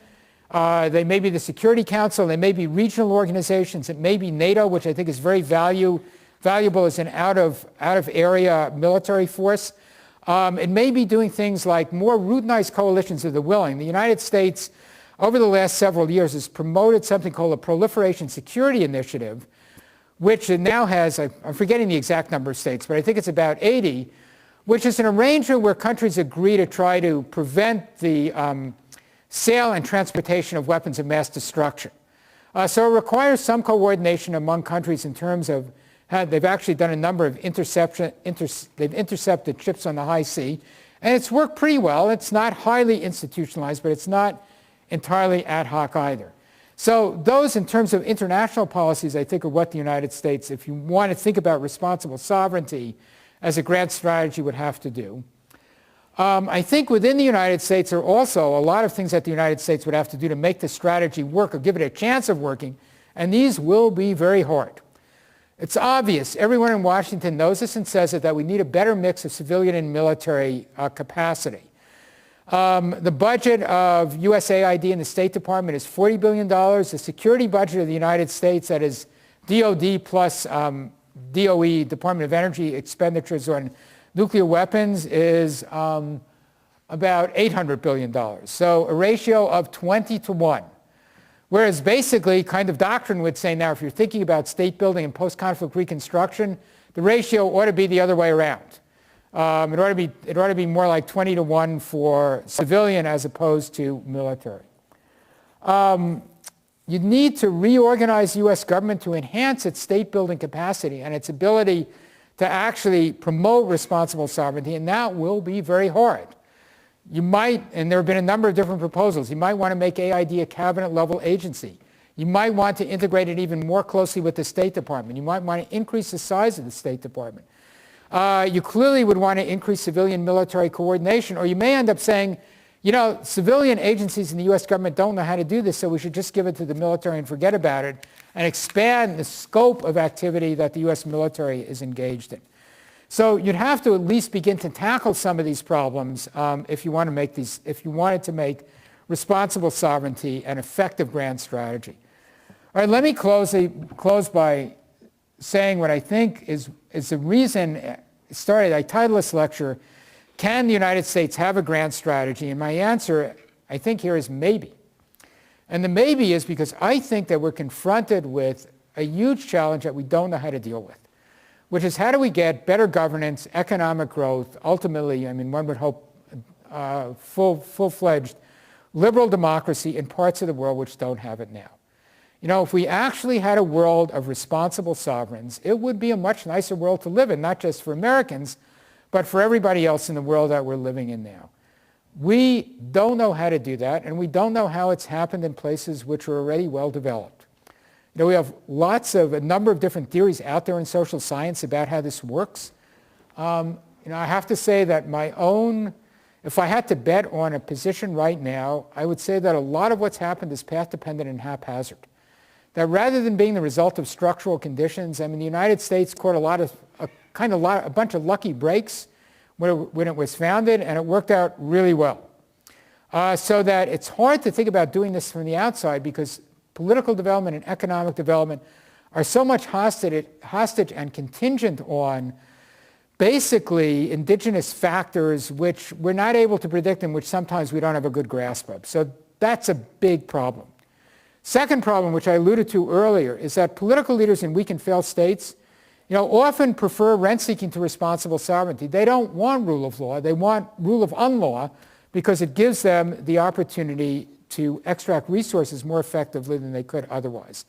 they may be the Security Council, they may be regional organizations, it may be NATO, which I think is very valuable as an out-of-area military force. It may be doing things like more routinized coalitions of the willing. The United States, over the last several years, has promoted something called a Proliferation Security Initiative, which it now has, I'm forgetting the exact number of states, but I think it's about 80, which is an arrangement where countries agree to try to prevent the sale and transportation of weapons of mass destruction. So it requires some coordination among countries in terms of they've actually done a number of they've intercepted ships on the high sea, and it's worked pretty well. It's not highly institutionalized, but it's not entirely ad hoc either. So those, in terms of international policies, I think are what the United States, if you want to think about responsible sovereignty as a grand strategy, would have to do. I think within the United States there are also a lot of things that the United States would have to do to make the strategy work or give it a chance of working, and these will be very hard. It's obvious, everyone in Washington knows this and says it, that we need a better mix of civilian and military capacity. The budget of USAID and the State Department is $40 billion. The security budget of the United States, that is DOD plus DOE, Department of Energy expenditures on nuclear weapons, is about $800 billion. So a ratio of 20 to 1. Whereas basically, kind of doctrine would say now, if you're thinking about state building and post-conflict reconstruction, the ratio ought to be the other way around. It ought to be more like 20 to 1 for civilian as opposed to military. You need to reorganize the U.S. government to enhance its state building capacity and its ability to actually promote responsible sovereignty, and that will be very hard. You might, and there have been a number of different proposals, you might want to make AID a cabinet level agency. You might want to integrate it even more closely with the State Department. You might want to increase the size of the State Department. You clearly would want to increase civilian-military coordination, or you may end up saying, you know, civilian agencies in the U.S. government don't know how to do this, so we should just give it to the military and forget about it, and expand the scope of activity that the U.S. military is engaged in. So you'd have to at least begin to tackle some of these problems if you wanted to make responsible sovereignty an effective grand strategy. All right, let me close by saying what I think is the reason I titled this lecture, "Can the United States have a grand strategy?" And my answer, I think, here is maybe. And the maybe is because I think that we're confronted with a huge challenge that we don't know how to deal with, which is how do we get better governance, economic growth, ultimately, I mean, one would hope full-fledged liberal democracy in parts of the world which don't have it now. You know, if we actually had a world of responsible sovereigns, it would be a much nicer world to live in, not just for Americans, but for everybody else in the world that we're living in now. We don't know how to do that, and we don't know how it's happened in places which are already well developed. You know, we have a number of different theories out there in social science about how this works. You know, I have to say that if I had to bet on a position right now, I would say that a lot of what's happened is path dependent and haphazard. That rather than being the result of structural conditions, I mean, the United States caught a bunch of lucky breaks when it was founded, and it worked out really well. So that it's hard to think about doing this from the outside because political development and economic development are so much hostage and contingent on basically indigenous factors which we're not able to predict and which sometimes we don't have a good grasp of. So that's a big problem. Second problem, which I alluded to earlier, is that political leaders in weak and failed states, you know, often prefer rent-seeking to responsible sovereignty. They don't want rule of law. They want rule of unlaw because it gives them the opportunity to extract resources more effectively than they could otherwise.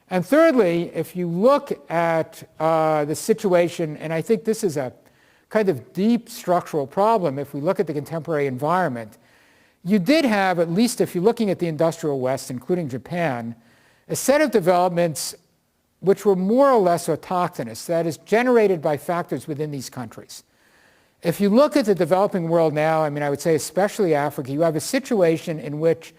And thirdly, if you look at the situation, and I think this is a kind of deep structural problem if we look at the contemporary environment, you did have, at least if you're looking at the industrial West, including Japan, a set of developments which were more or less autochthonous, that is, generated by factors within these countries. If you look at the developing world now, I mean, I would say especially Africa, you have a situation in which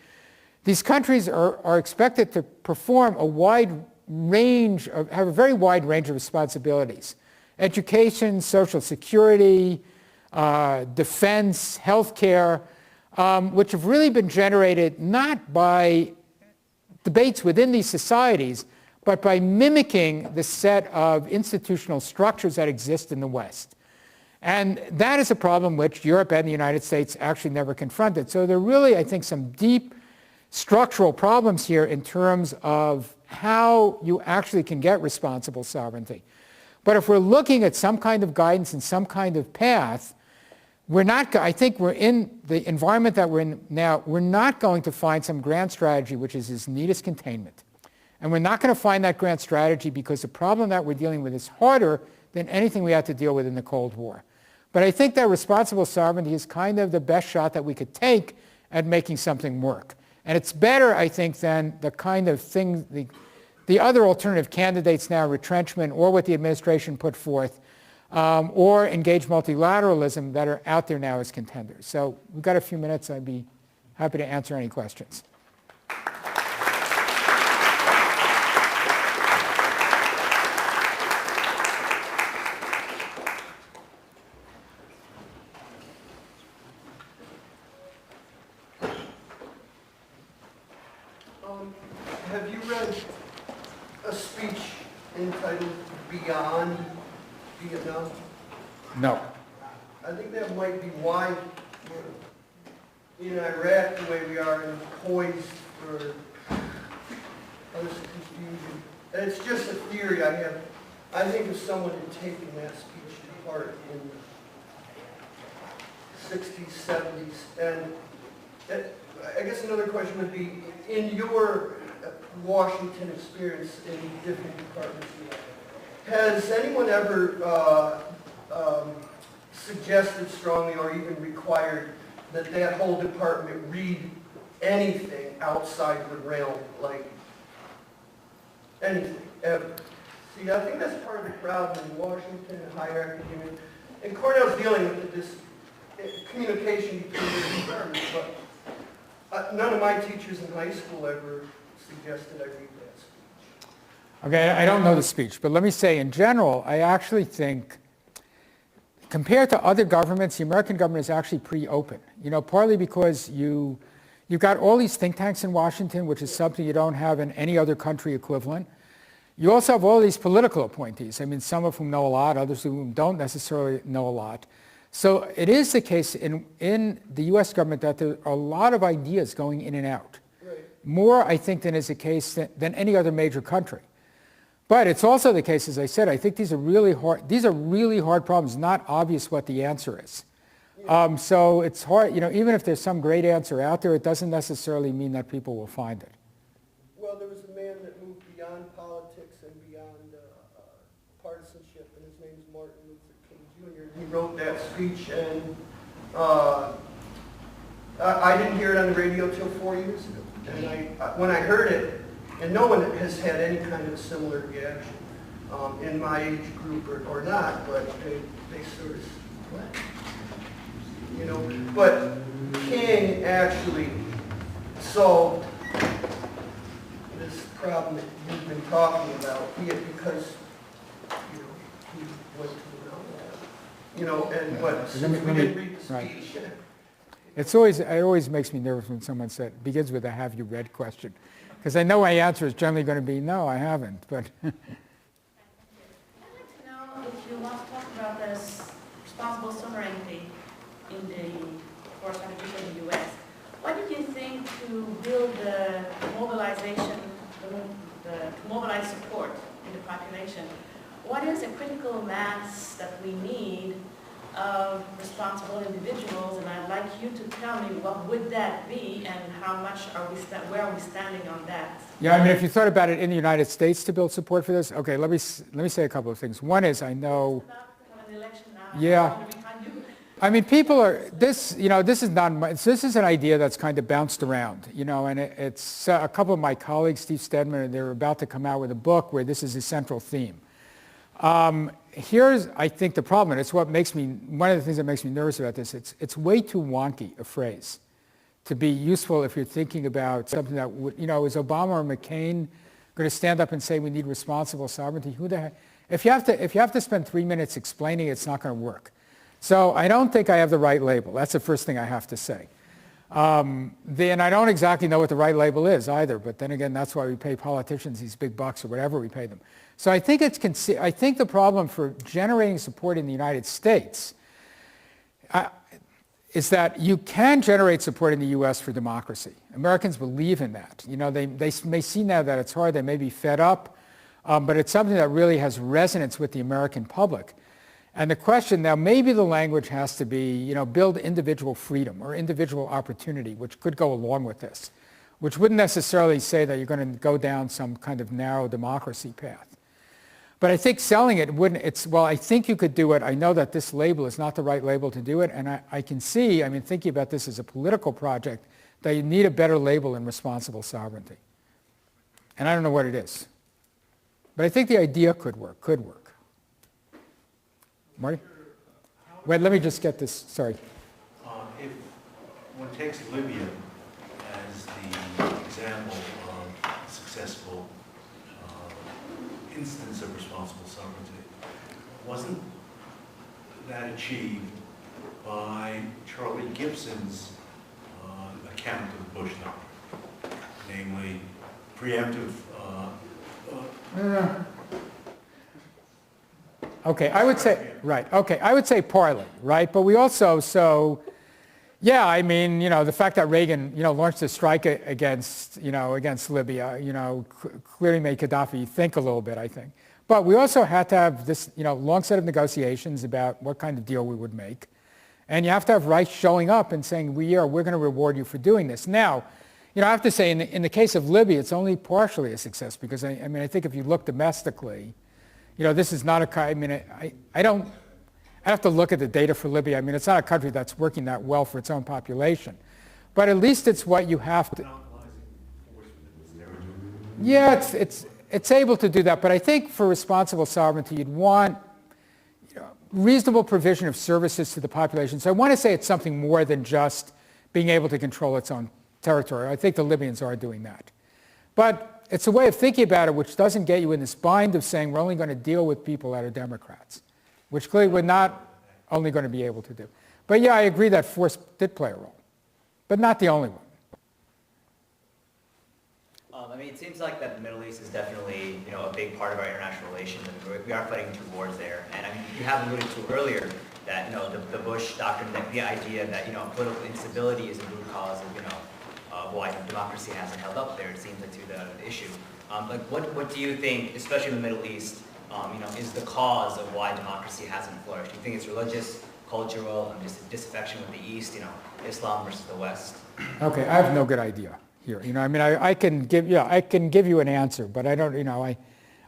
these countries are expected to perform have a very wide range of responsibilities. Education, social security, defense, healthcare, which have really been generated not by debates within these societies, but by mimicking the set of institutional structures that exist in the West. And that is a problem which Europe and the United States actually never confronted. So there are really, I think, some deep structural problems here in terms of how you actually can get responsible sovereignty. But if we're looking at some kind of guidance and some kind of path, I think we're in the environment that we're in now, we're not going to find some grand strategy which is as neat as containment. And we're not going to find that grand strategy because the problem that we're dealing with is harder than anything we had to deal with in the Cold War. But I think that responsible sovereignty is kind of the best shot that we could take at making something work. And it's better, I think, than the kind of thing, the other alternative candidates now, retrenchment, or what the administration put forth, or engage multilateralism that are out there now as contenders. So we've got a few minutes. I'd be happy to answer any questions. Have you read a speech entitled Beyond Vietnam? No. I think that might be why we're in Iraq the way we are and poised for this confusion. And it's just a theory I have. I think if someone had taken that speech to heart in the 60s, 70s, and I guess another question would be, in your Washington experience in different departments, has anyone ever suggested strongly or even required that that whole department read anything outside the realm, like anything, ever? See, I think that's part of the problem in Washington and higher academia. And Cornell's dealing with this communication between the departments, but none of my teachers in high school ever suggested I read that speech. Okay, I don't know the speech, but let me say in general, I actually think compared to other governments, the American government is actually pretty open. You know, partly because you've got all these think tanks in Washington, which is something you don't have in any other country equivalent. You also have all these political appointees. I mean, some of whom know a lot, others of whom don't necessarily know a lot. So it is the case in the U.S. government that there are a lot of ideas going in and out. Right. More, I think, than is the case than any other major country. But it's also the case, as I said, I think these are really hard problems, not obvious what the answer is. Yeah. So it's hard, you know, even if there's some great answer out there, it doesn't necessarily mean that people will find it. Well, there was a man that moved beyond politics and beyond partisanship, and his name is Martin Luther King Jr. He wrote that speech, and I didn't hear it on the radio till 4 years ago. And when I heard it, and no one has had any kind of similar reaction in my age group or not, but they sort of, what? You know, but King actually solved this problem that you've been talking about, because, you know, he went to the mountain, you know, and what, since we didn't read the right. speech. It always makes me nervous when someone begins with a "have you read" question, because I know my answer is generally going to be no, I haven't. But I'd like to know if you want to talk about this responsible sovereignty in the force education in the U.S. What did you think to build the mobilization, to mobilize support in the population? What is a critical mass that we need of responsible individuals? And I'd like you to tell me what would that be and how much where are we standing on that? yeah, I mean, if you thought about it in the United States to build support for this, okay, let me say a couple of things. One is I know. About to have an election now. Yeah. I mean, people are, this is an idea that's kind of bounced around, you know, and it's a couple of my colleagues, Steve Stedman, they're about to come out with a book where this is a central theme. Here's, I think, the problem, and it's one of the things that makes me nervous about this. It's way too wonky a phrase to be useful if you're thinking about something that would, you know, is Obama or McCain going to stand up and say we need responsible sovereignty? Who the heck? If you have to spend 3 minutes explaining it, it's not going to work. So I don't think I have the right label. That's the first thing I have to say. Then I don't exactly know what the right label is either, but then again, that's why we pay politicians these big bucks or whatever we pay them. So I think the problem for generating support in the United States is that you can generate support in the U.S. for democracy. Americans believe in that. You know, they may see now that it's hard, they may be fed up, but it's something that really has resonance with the American public. And the question now, maybe the language has to be, you know, build individual freedom or individual opportunity, which could go along with this. which wouldn't necessarily say that you're going to go down some kind of narrow democracy path. But I think selling it wouldn't, well, I think you could do it. I know that this label is not the right label to do it, and I can see, I mean, thinking about this as a political project, that you need a better label than responsible sovereignty. And I don't know what it is. But I think the idea could work, Marty? Wait, let me just get this, sorry. If one takes Libya as the example of a successful instance of responsible sovereignty, wasn't that achieved by Charlie Gibson's account of the Bush doctrine, namely preemptive? Okay, I would say, right, okay, I would say partly, right? But we also, yeah, I mean, the fact that Reagan, launched a strike against Libya, clearly made Gaddafi think a little bit, I think. But we also had to have this, long set of negotiations about what kind of deal we would make. And you have to have Reich showing up and saying, we're going to reward you for doing this. Now, I have to say, in the case of Libya, it's only partially a success because, I think if you look domestically, this is not I have to look at the data for Libya. It's not a country that's working that well for its own population. But at least it's what you have to... Yeah, it's able to do that. But I think for responsible sovereignty, you'd want reasonable provision of services to the population. So I want to say it's something more than just being able to control its own territory. I think the Libyans are doing that. But it's a way of thinking about it which doesn't get you in this bind of saying we're only going to deal with people that are Democrats, which clearly we're not only going to be able to do. But yeah, I agree that force did play a role, but not the only one. It seems like that the Middle East is definitely, a big part of our international relations, and we are fighting two wars there. And you have alluded to earlier that, the Bush doctrine, that the idea that, political instability is a root cause of, why democracy hasn't held up there. It seems like to the issue. What do you think, especially in the Middle East, is the cause of why democracy hasn't flourished? Do you think it's religious, cultural, and just disaffection with the East, Islam versus the West? Okay, I have no good idea here. I can give you an answer, but I don't,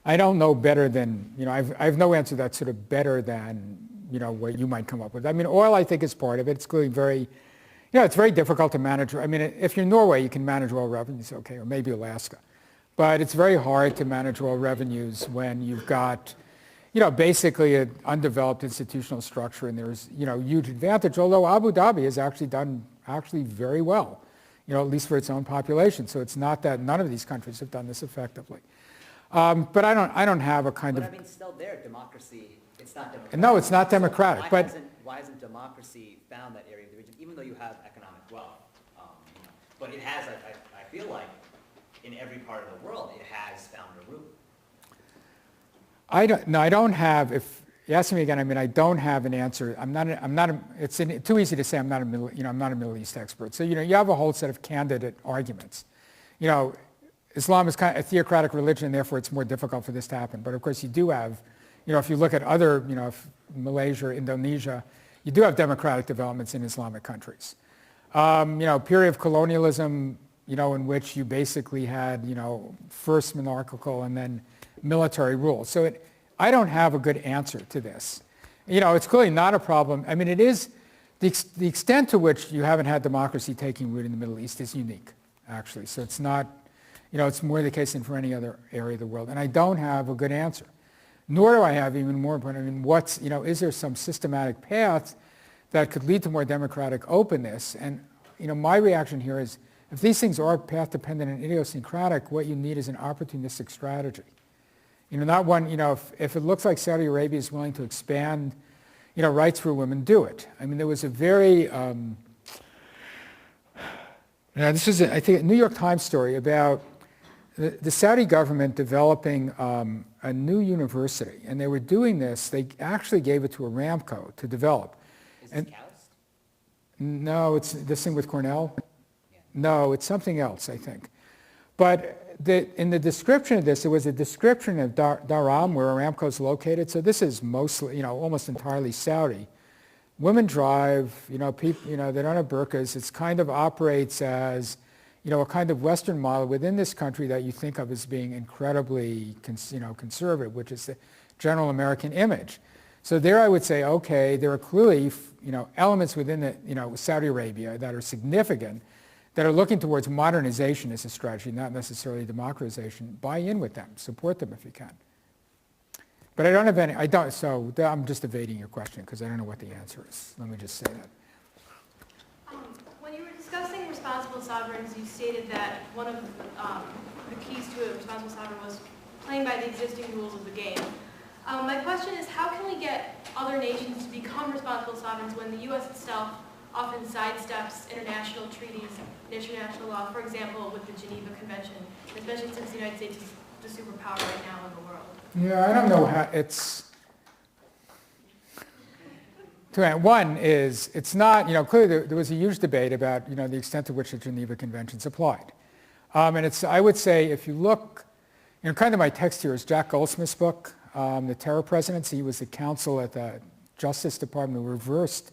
I don't know better than, I have no answer that's sort of better than, what you might come up with. Oil, I think, is part of it. It's clearly very, it's very difficult to manage. If you're Norway, you can manage oil revenues, okay, or maybe Alaska. But it's very hard to manage oil revenues when you've got, basically an undeveloped institutional structure, and there's, huge advantage, although Abu Dhabi has actually done very well, at least for its own population. So it's not that none of these countries have done this effectively. But I don't have a kind of... But still there, democracy, it's not democratic. No, it's not democratic. So why hasn't democracy found that area of the region, even though you have economic wealth? But it has, I feel like, in every part of the world, it has found a root. I don't have, if you ask me again, I don't have an answer. It's too easy to say I'm not a Middle East expert. So, you have a whole set of candidate arguments. Islam is kind of a theocratic religion, and therefore it's more difficult for this to happen. But of course you do have, if you look at other, Malaysia, Indonesia, you do have democratic developments in Islamic countries. Period of colonialism, in which you basically had, first monarchical and then military rule. So I don't have a good answer to this. It's clearly not a problem. It is, the extent to which you haven't had democracy taking root in the Middle East is unique, actually. So it's not, it's more the case than for any other area of the world. And I don't have a good answer. Nor do I have even more important, is there some systematic path that could lead to more democratic openness? And, my reaction here is, if these things are path-dependent and idiosyncratic, what you need is an opportunistic strategy. Not one, if it looks like Saudi Arabia is willing to expand, rights for women, do it. There was a very, this was, I think, a New York Times story about the Saudi government developing a new university. And they were doing this, they actually gave it to Aramco to develop. Is it Calist? No, it's this thing with Cornell. No, it's something else, I think. But in the description of this, it was a description of Dhahran, where Aramco is located. So this is mostly, almost entirely Saudi. Women drive, people, they don't have burqas. It kind of operates as, a kind of Western model within this country that you think of as being incredibly conservative, which is the general American image. So there I would say, okay, there are clearly elements within Saudi Arabia that are significant, that are looking towards modernization as a strategy, not necessarily democratization. Buy in with them, support them if you can. But so I'm just evading your question because I don't know what the answer is. Let me just say that. When you were discussing responsible sovereigns, you stated that one of the keys to a responsible sovereign was playing by the existing rules of the game. My question is, how can we get other nations to become responsible sovereigns when the U.S. itself often sidesteps international treaties and international law, for example, with the Geneva Convention, especially since the United States is the superpower right now in the world? Yeah, I don't know how it's... One is, it's not, clearly there was a huge debate about, the extent to which the Geneva Conventions applied. And I would say, if you look, kind of my text here is Jack Goldsmith's book, The Terror Presidency. He was the counsel at the Justice Department who reversed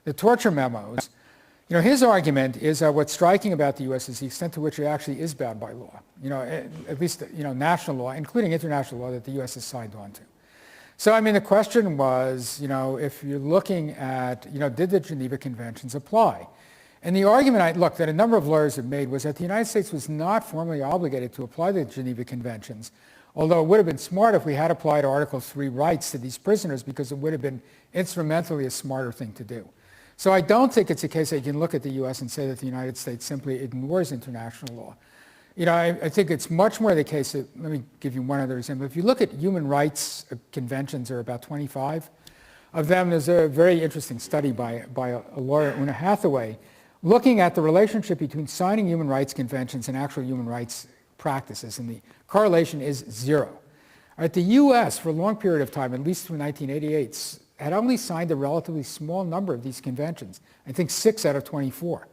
the torture memos. His argument is that what's striking about the U.S. is the extent to which it actually is bound by law, at least, national law, including international law that the U.S. has signed on to. So, the question was, if you're looking at, did the Geneva Conventions apply? And the argument, that a number of lawyers have made was that the United States was not formally obligated to apply the Geneva Conventions, although it would have been smart if we had applied Article 3 rights to these prisoners because it would have been instrumentally a smarter thing to do. So I don't think it's a case that you can look at the U.S. and say that the United States simply ignores international law. I think it's much more the case that, let me give you one other example. If you look at human rights conventions, there are about 25 of them. There's a very interesting study by a lawyer, Una Hathaway, looking at the relationship between signing human rights conventions and actual human rights practices, and the correlation is zero. The U.S., for a long period of time, at least through 1988, had only signed a relatively small number of these conventions, I think 6 out of 24.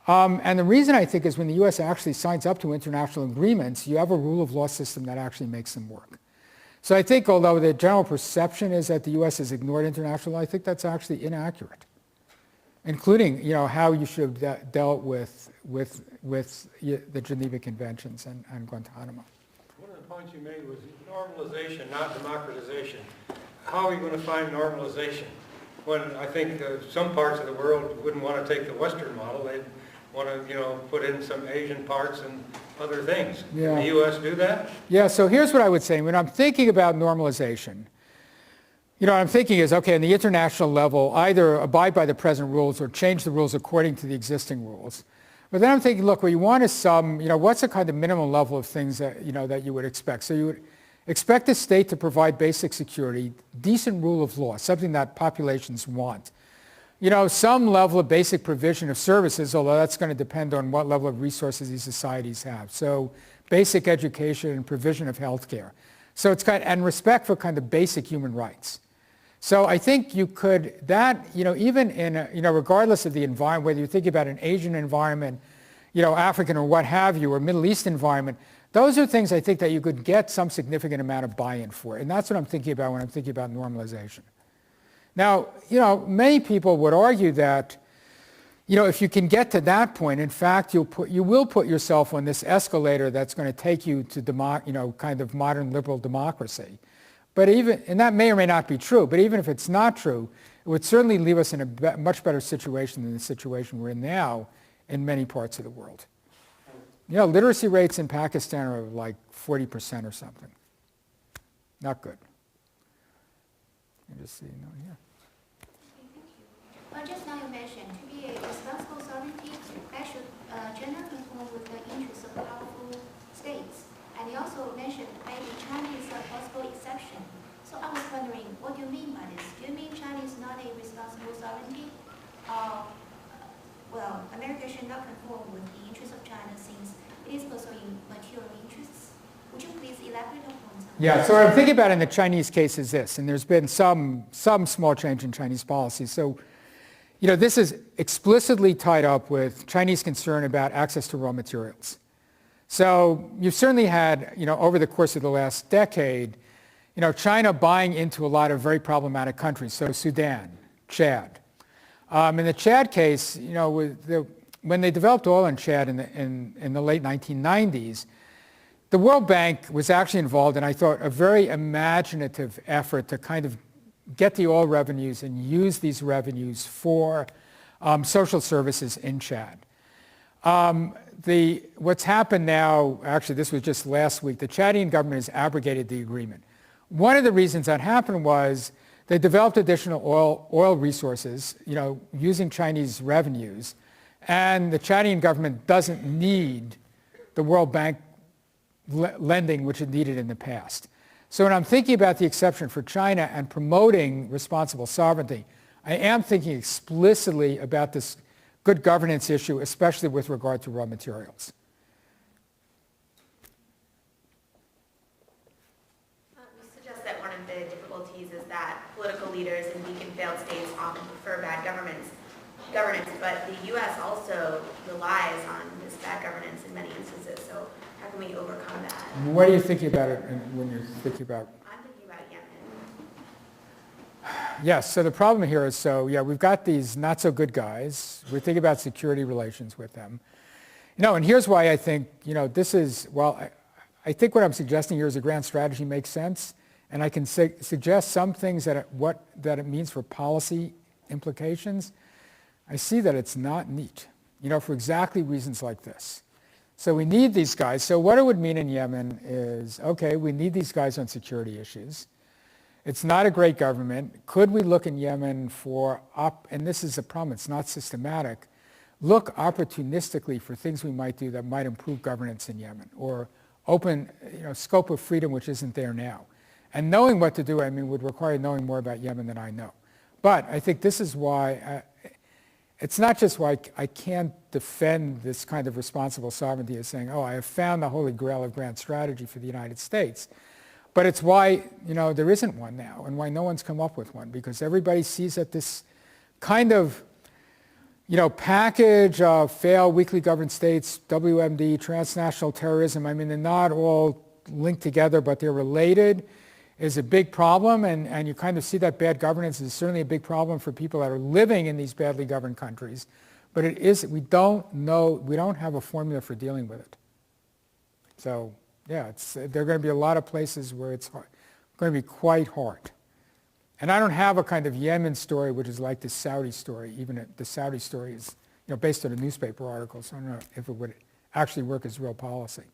And the reason, I think, is when the U.S. actually signs up to international agreements, you have a rule of law system that actually makes them work. So I think, although the general perception is that the U.S. has ignored international law, I think that's actually inaccurate, including, how you should have dealt with the Geneva Conventions and Guantanamo. One of the points you made was normalization, not democratization. How are you going to find normalization when I think some parts of the world wouldn't want to take the Western model? They'd want to, put in some Asian parts and other things. Yeah. Can the U.S. do that? Yeah, so here's what I would say. When I'm thinking about normalization, what I'm thinking is, okay, on the international level, either abide by the present rules or change the rules according to the existing rules. But then I'm thinking, look, what you want is what's the kind of minimum level of things that, that you would expect? So you would expect the state to provide basic security, decent rule of law, something that populations want. Some level of basic provision of services, although that's going to depend on what level of resources these societies have. So basic education and provision of health care. So it's and respect for kind of basic human rights. So I think you could, even in, regardless of the environment, whether you think about an Asian environment, African or what have you, or Middle East environment, those are things I think that you could get some significant amount of buy-in for. And that's what I'm thinking about when I'm thinking about normalization. Now, many people would argue that, if you can get to that point, in fact, you will put yourself on this escalator that's going to take you to, kind of modern liberal democracy. But and that may or may not be true, but even if it's not true, it would certainly leave us in a much better situation than the situation we're in now in many parts of the world. Literacy rates in Pakistan are like 40% or something. Not good. Just see, here. Well, just now you mentioned to be a responsible sovereignty, that should generally conform with the interests of powerful states. And you also mentioned maybe China is a possible exception. So I was wondering, what do you mean by this? Do you mean China is not a responsible sovereignty? Well, America should not conform with the interests of China since it is pursuing material interests. Would you please elaborate upon some? Yeah, so what I'm thinking about in the Chinese case is this, and there's been some small change in Chinese policy. So, this is explicitly tied up with Chinese concern about access to raw materials. So you've certainly had, over the course of the last decade, China buying into a lot of very problematic countries. So Sudan, Chad. In the Chad case, with when they developed oil in Chad in the late 1990s, the World Bank was actually involved in, I thought, a very imaginative effort to kind of get the oil revenues and use these revenues for social services in Chad. What's happened now, actually this was just last week, the Chadian government has abrogated the agreement. One of the reasons that happened was they developed additional oil resources, using Chinese revenues, and the Chadian government doesn't need the World Bank lending which it needed in the past. So when I'm thinking about the exception for China and promoting responsible sovereignty, I am thinking explicitly about this good governance issue, especially with regard to raw materials. You suggest that one of the difficulties is that political leaders in weak and failed states often prefer bad governance, but the U.S. also relies on this bad governance in many instances. So how can we overcome that? What are you thinking about it when you're thinking about? I'm thinking about Yemen. Yes, so the problem here is, we've got these not so good guys. We're thinking about security relations with them. And here's why I think, this is, I think what I'm suggesting here is a grand strategy makes sense, and I can suggest some things that it means for policy implications. I see that it's not neat, for exactly reasons like this. So we need these guys. So what it would mean in Yemen is, okay, we need these guys on security issues. It's not a great government. Could we look in Yemen for, and this is a problem, it's not systematic, look opportunistically for things we might do that might improve governance in Yemen or open scope of freedom which isn't there now. And knowing what to do, would require knowing more about Yemen than I know. But I think this is why, it's not just why I can't defend this kind of responsible sovereignty as saying, I have found the holy grail of grand strategy for the United States. But it's why, there isn't one now and why no one's come up with one, because everybody sees that this kind of, package of failed weakly governed states, WMD, transnational terrorism, they're not all linked together, but they're related, is a big problem, and you kind of see that bad governance is certainly a big problem for people that are living in these badly governed countries. But we don't have a formula for dealing with it. So, there are going to be a lot of places where it's going to be quite hard. And I don't have a kind of Yemen story which is like the Saudi story. Even the Saudi story is based on a newspaper article, so I don't know if it would actually work as real policy.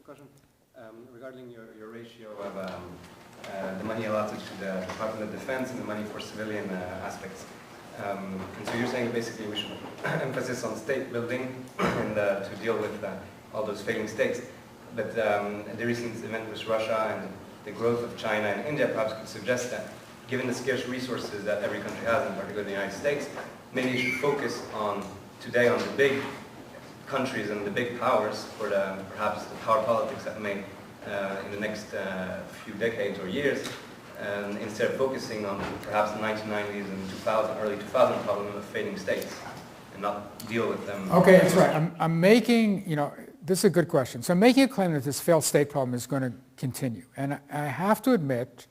Question regarding your ratio of the money allotted to the Department of Defense and the money for civilian aspects. And so you're saying basically we should emphasis on state building and to deal with all those failing states. But the recent event with Russia and the growth of China and India perhaps could suggest that given the scarce resources that every country has, in particular the United States, maybe you should focus today on the big countries and the big powers for perhaps the power politics that may in the next few decades or years, instead of focusing on perhaps the 1990s and 2000, early 2000 problem of failing states and not deal with them. Okay, that's right. I'm making, this is a good question. So I'm making a claim that this failed state problem is going to continue. And I have to admit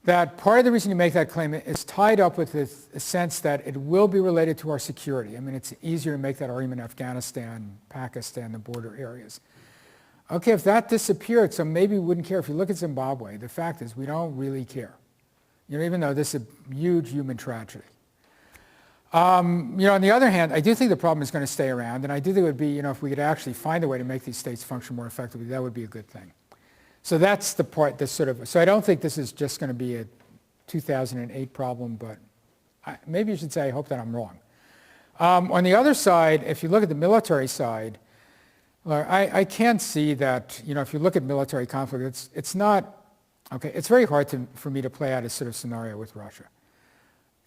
that part of the reason you make that claim is tied up with this sense that it will be related to our security. It's easier to make that argument in Afghanistan, Pakistan, the border areas. Okay, if that disappeared, so maybe we wouldn't care. If you look at Zimbabwe, the fact is we don't really care, even though this is a huge human tragedy. On the other hand, I do think the problem is going to stay around, and I do think it would be, if we could actually find a way to make these states function more effectively, that would be a good thing. So that's the part that's so I don't think this is just going to be a 2008 problem, but maybe you should say I hope that I'm wrong. On the other side, if you look at the military side, I can see that, if you look at military conflict, it's not, it's very hard for me to play out a sort of scenario with Russia.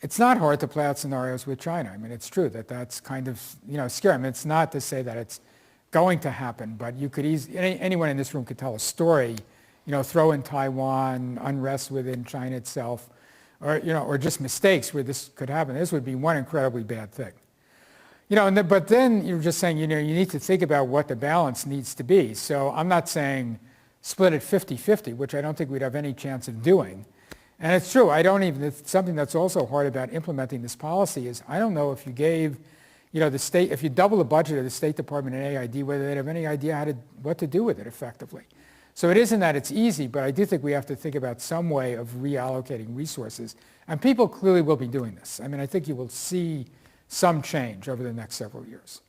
It's not hard to play out scenarios with China. It's true that that's kind of, scary. It's not to say that it's going to happen, but you could anyone in this room could tell a story, throw in Taiwan, unrest within China itself, or just mistakes where this could happen. This would be one incredibly bad thing. But then you're just saying, you need to think about what the balance needs to be. So I'm not saying split it 50-50, which I don't think we'd have any chance of doing. And it's true, it's something that's also hard about implementing this policy is I don't know if you gave, the state, if you double the budget of the State Department and AID, whether they'd have any idea what to do with it effectively. So it isn't that it's easy, but I do think we have to think about some way of reallocating resources. And people clearly will be doing this. I mean, I think you will see some change over the next several years.